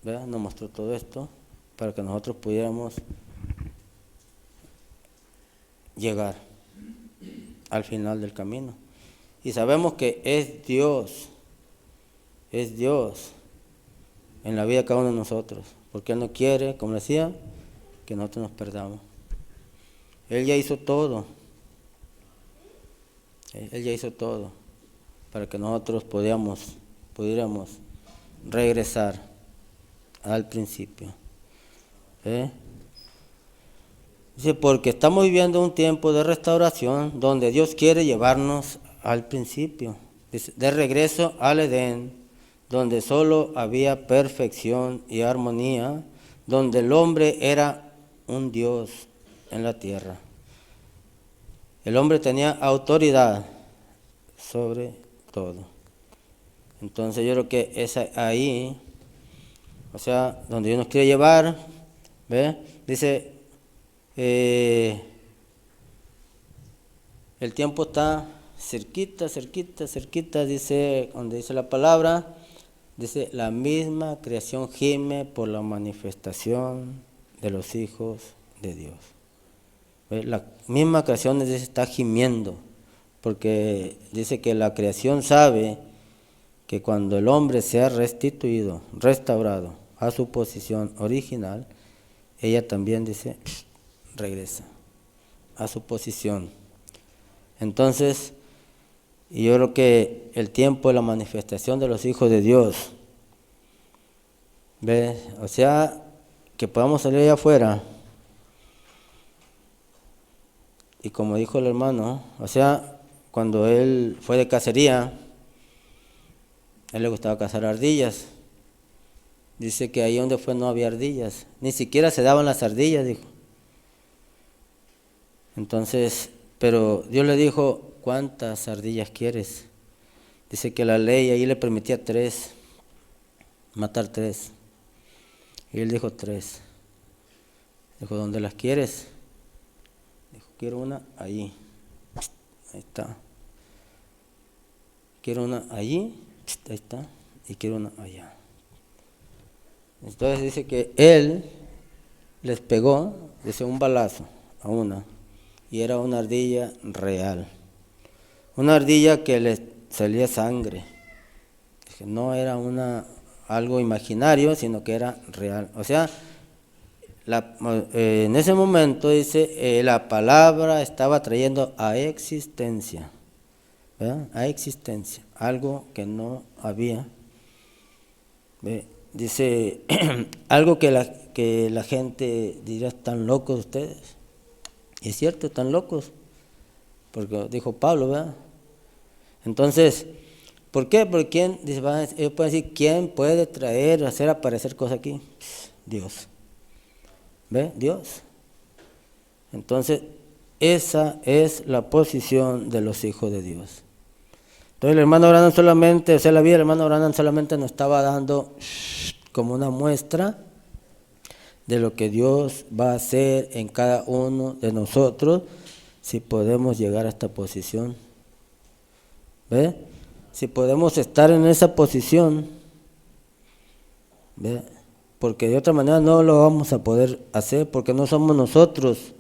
S1: ¿ve? Nos mostró todo esto para que nosotros pudiéramos llegar al final del camino. Y sabemos que es Dios en la vida de cada uno de nosotros, porque Él no quiere, como decía, que nosotros nos perdamos. Él ya hizo todo. Él ya hizo todo para que nosotros pudiéramos regresar al principio. Dice, porque estamos viviendo un tiempo de restauración donde Dios quiere llevarnos al principio. Dice, de regreso al Edén, donde solo había perfección y armonía, donde el hombre era un Dios en la tierra. El hombre tenía autoridad sobre todo. Entonces yo creo que es ahí, o sea, donde Dios nos quiere llevar, ¿ve? Dice, el tiempo está cerquita, dice, donde dice la palabra, dice, la misma creación gime por la manifestación de los hijos de Dios. La misma creación está gimiendo, porque dice que la creación sabe que cuando el hombre sea restituido, restaurado a su posición original, ella también dice, regresa a su posición. Entonces, yo creo que el tiempo de la manifestación de los hijos de Dios, ¿ves? O sea, que podamos salir allá afuera. Y como dijo el hermano, o sea, cuando él fue de cacería, a él le gustaba cazar ardillas. Dice que ahí donde fue no había ardillas, ni siquiera se daban las ardillas, dijo. Entonces, pero Dios le dijo, ¿cuántas ardillas quieres? Dice que la ley ahí le permitía 3, matar 3. Y él dijo 3. Dijo, ¿dónde las quieres? Dijo, quiero una allí. Ahí está. Quiero una allí. Ahí está. Y quiero una allá. Entonces dice que él les pegó, dice, un balazo a una. Y era una ardilla real. Una ardilla que le salía sangre. No era algo imaginario, sino que era real. O sea, en ese momento dice, la palabra estaba trayendo a existencia, ¿verdad? A existencia, algo que no había. Dice, algo que la gente dirá, ¿están locos ustedes? Y es cierto, están locos, porque dijo Pablo, ¿verdad? Entonces, ¿por qué? Porque ¿quién? Dice, ellos pueden decir, ¿quién puede traer, hacer aparecer cosas aquí? Dios. ¿Ve? Dios. Entonces, esa es la posición de los hijos de Dios. Entonces el hermano Branham solamente, o sea, la vida del hermano Branham solamente nos estaba dando como una muestra de lo que Dios va a hacer en cada uno de nosotros si podemos llegar a esta posición. ¿Ve? Si podemos estar en esa posición, ¿ve? Porque de otra manera no lo vamos a poder hacer, porque no somos nosotros,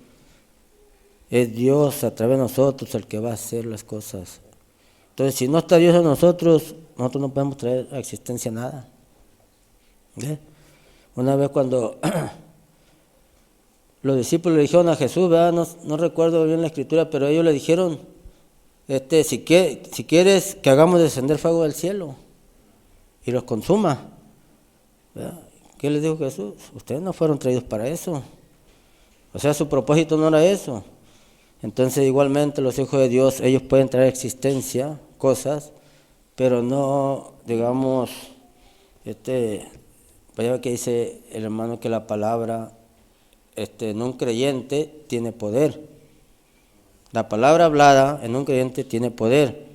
S1: es Dios a través de nosotros el que va a hacer las cosas. Entonces, si no está Dios en nosotros, nosotros no podemos traer a existencia nada. ¿Ve? Una vez cuando los discípulos le dijeron a Jesús, ¿verdad? No recuerdo bien la escritura, pero ellos le dijeron, si quieres que hagamos descender fuego del cielo y los consuma, ¿verdad? ¿Qué les dijo Jesús? Ustedes no fueron traídos para eso. O sea, su propósito no era eso. Entonces, igualmente, los hijos de Dios, ellos pueden traer a existencia cosas, pero no, digamos, vaya que dice el hermano que la palabra en un creyente tiene poder. La palabra hablada en un creyente tiene poder.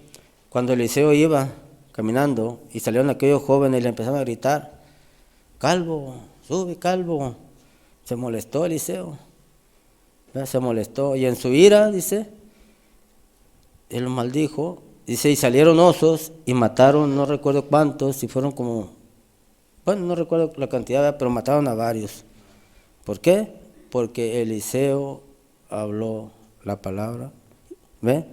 S1: Cuando Eliseo iba caminando y salieron aquellos jóvenes y le empezaron a gritar, calvo, sube calvo, se molestó Eliseo, se molestó y en su ira, dice, él los maldijo, dice, y salieron osos y mataron, no recuerdo cuántos, si fueron como, bueno, no recuerdo la cantidad, pero mataron a varios. ¿Por qué? Porque Eliseo habló la palabra, ¿ve?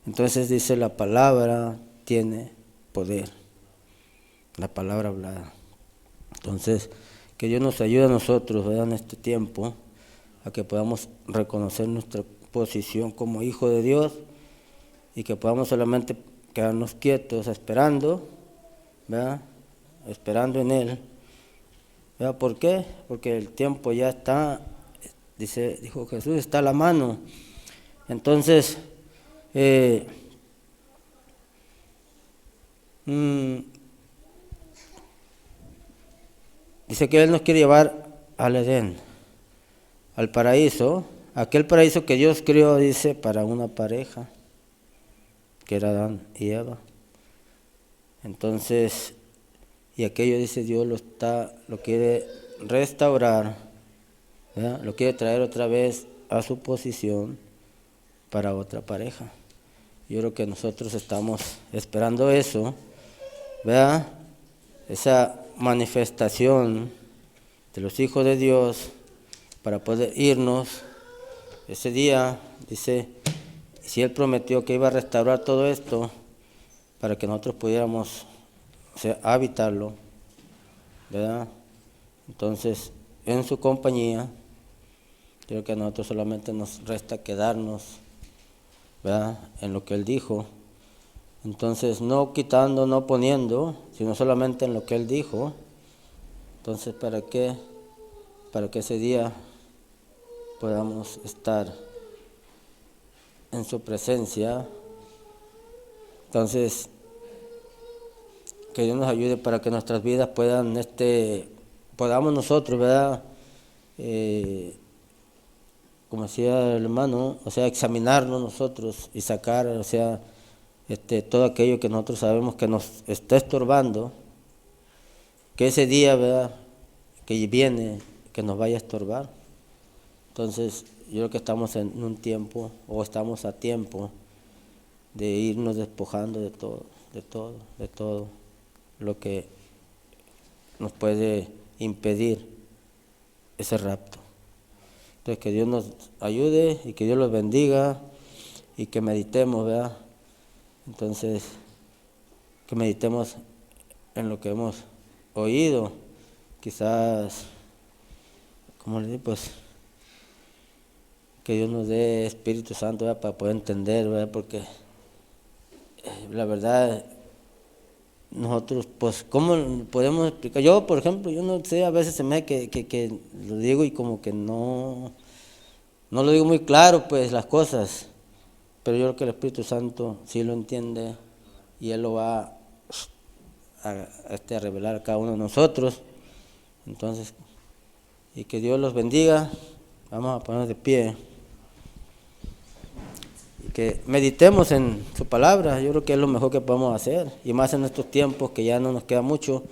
S1: Entonces dice, la palabra tiene poder, la palabra hablada. Entonces, que Dios nos ayude a nosotros, ¿verdad?, en este tiempo, a que podamos reconocer nuestra posición como hijo de Dios y que podamos solamente quedarnos quietos esperando, ¿verdad?, esperando en Él. ¿Verdad? ¿Por qué? Porque el tiempo ya está, dijo Jesús, está a la mano. Entonces, dice que Él nos quiere llevar al Edén, al paraíso, aquel paraíso que Dios creó, dice, para una pareja, que era Adán y Eva. Entonces, y aquello, dice, Dios lo quiere restaurar, ¿verdad? Lo quiere traer otra vez a su posición para otra pareja. Yo creo que nosotros estamos esperando eso, ¿verdad? Esa manifestación de los hijos de Dios para poder irnos ese día. Dice, si Él prometió que iba a restaurar todo esto para que nosotros pudiéramos, o sea, habitarlo, ¿verdad? Entonces, en su compañía, creo que a nosotros solamente nos resta quedarnos, ¿verdad?, en lo que Él dijo. Entonces, no quitando, no poniendo, sino solamente en lo que Él dijo. Entonces, ¿para qué? Para que ese día podamos estar en su presencia. Entonces, que Dios nos ayude para que nuestras vidas puedan, podamos nosotros, ¿verdad?, como decía el hermano, o sea, examinarnos nosotros y sacar, o sea, todo aquello que nosotros sabemos que nos está estorbando, que ese día, ¿verdad?, que viene, que nos vaya a estorbar. Entonces, yo creo que estamos en un tiempo, o estamos a tiempo, de irnos despojando de todo lo que nos puede impedir ese rapto. Entonces, que Dios nos ayude y que Dios los bendiga y que meditemos, ¿verdad? Entonces, que meditemos en lo que hemos oído, quizás, como les digo, pues, que Dios nos dé Espíritu Santo, ¿verdad?, para poder entender, ¿verdad?, porque la verdad, nosotros, pues, ¿cómo podemos explicar? Yo, por ejemplo, yo no sé, a veces se me hace que lo digo y como que no lo digo muy claro, pues, las cosas, pero yo creo que el Espíritu Santo sí lo entiende y Él lo va a revelar a cada uno de nosotros. Entonces, y que Dios los bendiga. Vamos a ponernos de pie. Y que meditemos en su palabra. Yo creo que es lo mejor que podemos hacer. Y más en estos tiempos que ya no nos queda mucho.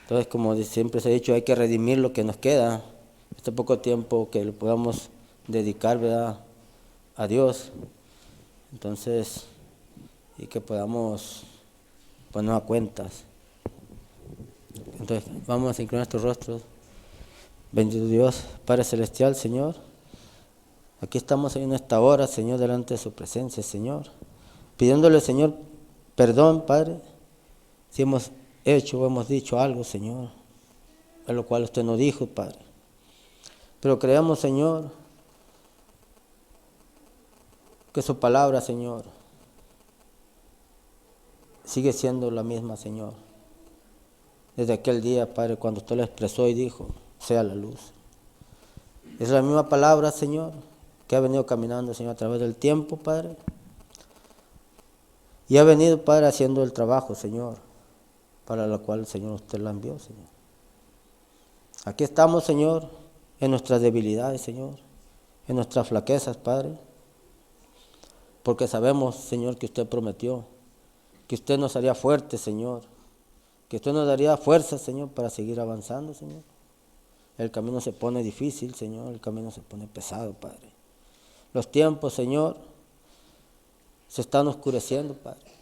S1: Entonces, como siempre se ha dicho, hay que redimir lo que nos queda. Este poco tiempo que lo podamos dedicar, ¿verdad?, a Dios. Entonces, y que podamos ponernos a cuentas. Entonces, vamos a inclinar nuestros rostros. Bendito Dios, Padre Celestial, Señor. Aquí estamos en esta hora, Señor, delante de su presencia, Señor. Pidiéndole, Señor, perdón, Padre, si hemos hecho o hemos dicho algo, Señor, a lo cual usted nos dijo, Padre. Pero creamos, Señor, que su palabra, Señor, sigue siendo la misma, Señor. Desde aquel día, Padre, cuando usted lo expresó y dijo, sea la luz. Es la misma palabra, Señor, que ha venido caminando, Señor, a través del tiempo, Padre. Y ha venido, Padre, haciendo el trabajo, Señor, para lo cual, Señor, usted la envió, Señor. Aquí estamos, Señor, en nuestras debilidades, Señor, en nuestras flaquezas, Padre, porque sabemos, Señor, que usted prometió, que usted nos haría fuertes, Señor, que usted nos daría fuerza, Señor, para seguir avanzando, Señor. El camino se pone difícil, Señor, el camino se pone pesado, Padre. Los tiempos, Señor, se están oscureciendo, Padre.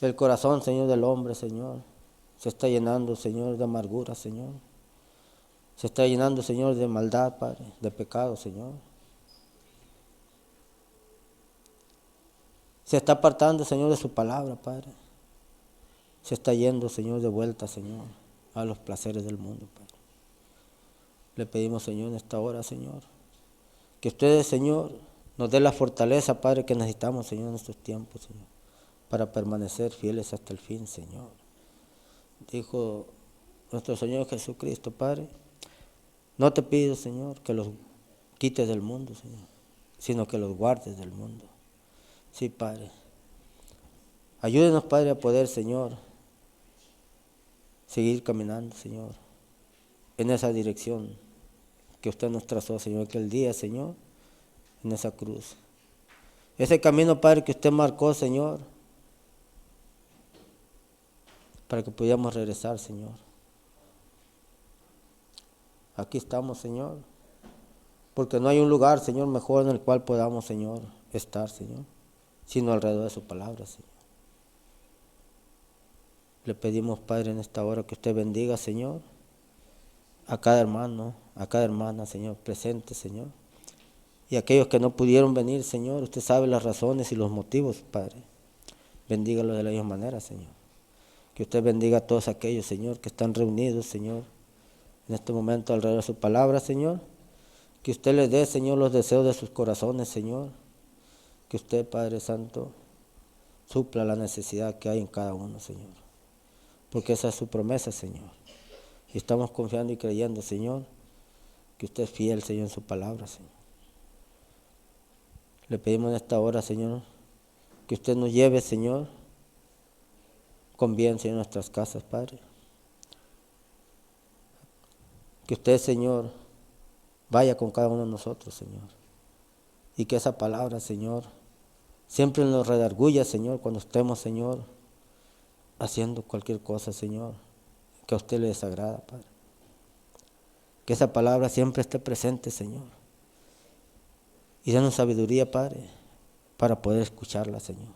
S1: El corazón, Señor, del hombre, Señor, se está llenando, Señor, de amargura, Señor. Se está llenando, Señor, de maldad, Padre, de pecado, Señor. Se está apartando, Señor, de su palabra, Padre. Se está yendo, Señor, de vuelta, Señor, a los placeres del mundo, Padre. Le pedimos, Señor, en esta hora, Señor, que ustedes, Señor, nos dé la fortaleza, Padre, que necesitamos, Señor, en estos tiempos, Señor, para permanecer fieles hasta el fin, Señor. Dijo nuestro Señor Jesucristo, Padre, no te pido, Señor, que los quites del mundo, Señor, sino que los guardes del mundo. Sí, Padre. Ayúdenos, Padre, a poder, Señor, seguir caminando, Señor, en esa dirección que usted nos trazó, Señor, aquel día, Señor, en esa cruz. Ese camino, Padre, que usted marcó, Señor, para que pudiéramos regresar, Señor. Aquí estamos, Señor, porque no hay un lugar, Señor, mejor en el cual podamos, Señor, estar, Señor, sino alrededor de su palabra, Señor. Le pedimos, Padre, en esta hora que usted bendiga, Señor, a cada hermano, a cada hermana, Señor, presente, Señor. Y aquellos que no pudieron venir, Señor, usted sabe las razones y los motivos, Padre. Bendígalos de la misma manera, Señor. Que usted bendiga a todos aquellos, Señor, que están reunidos, Señor, en este momento alrededor de su palabra, Señor. Que usted les dé, Señor, los deseos de sus corazones, Señor. Que usted, Padre Santo, supla la necesidad que hay en cada uno, Señor. Porque esa es su promesa, Señor. Y estamos confiando y creyendo, Señor, que usted es fiel, Señor, en su palabra, Señor. Le pedimos en esta hora, Señor, que usted nos lleve, Señor, con bien, Señor, nuestras casas, Padre. Que usted, Señor, vaya con cada uno de nosotros, Señor. Y que esa palabra, Señor, siempre nos redarguya, Señor, cuando estemos, Señor, haciendo cualquier cosa, Señor, que a usted le desagrada, Padre. Que esa palabra siempre esté presente, Señor. Y danos sabiduría, Padre, para poder escucharla, Señor.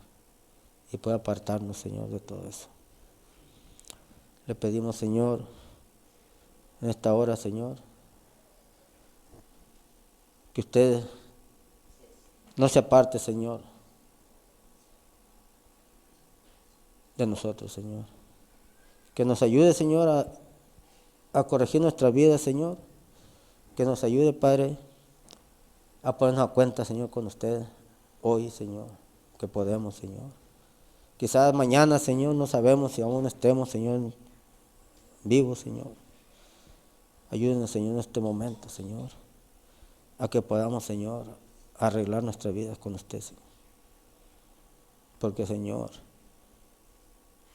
S1: Y poder apartarnos, Señor, de todo eso. Le pedimos, Señor, en esta hora, Señor, que usted no se aparte, Señor, de nosotros, Señor. Que nos ayude, Señor, a corregir nuestra vida, Señor. Que nos ayude, Padre, a ponernos a cuenta, Señor, con usted hoy, Señor, que podemos, Señor. Quizás mañana, Señor, no sabemos si aún estemos, Señor, vivos, Señor. Ayúdenos, Señor, en este momento, Señor, a que podamos, Señor, arreglar nuestras vidas con usted, Señor. Porque, Señor,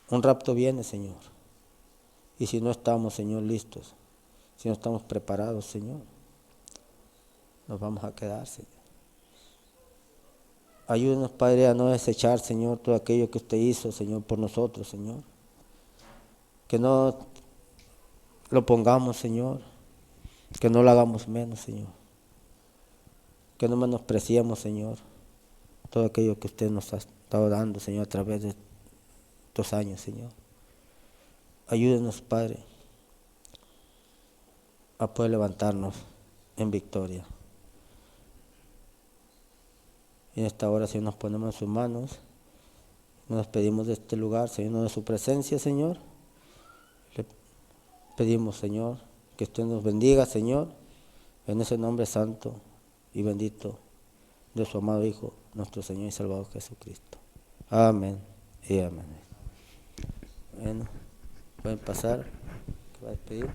S1: un rapto viene, Señor. Y si no estamos, Señor, listos, si no estamos preparados, Señor, nos vamos a quedar, Señor. Ayúdenos, Padre, a no desechar, Señor, todo aquello que usted hizo, Señor, por nosotros, Señor. Que no lo pongamos, Señor, que no lo hagamos menos, Señor. que no menospreciemos, Señor, todo aquello que usted nos ha estado dando, Señor, a través de estos años, Señor. Ayúdenos, Padre, a poder levantarnos en victoria. En esta hora, Señor, nos ponemos en sus manos. Nos despedimos de este lugar, Señor, de su presencia, Señor. Le pedimos, Señor, que usted nos bendiga, Señor, en ese nombre santo y bendito de su amado Hijo, nuestro Señor y Salvador Jesucristo. Amén y amén. Bueno, pueden pasar. ¿Qué va a despedir?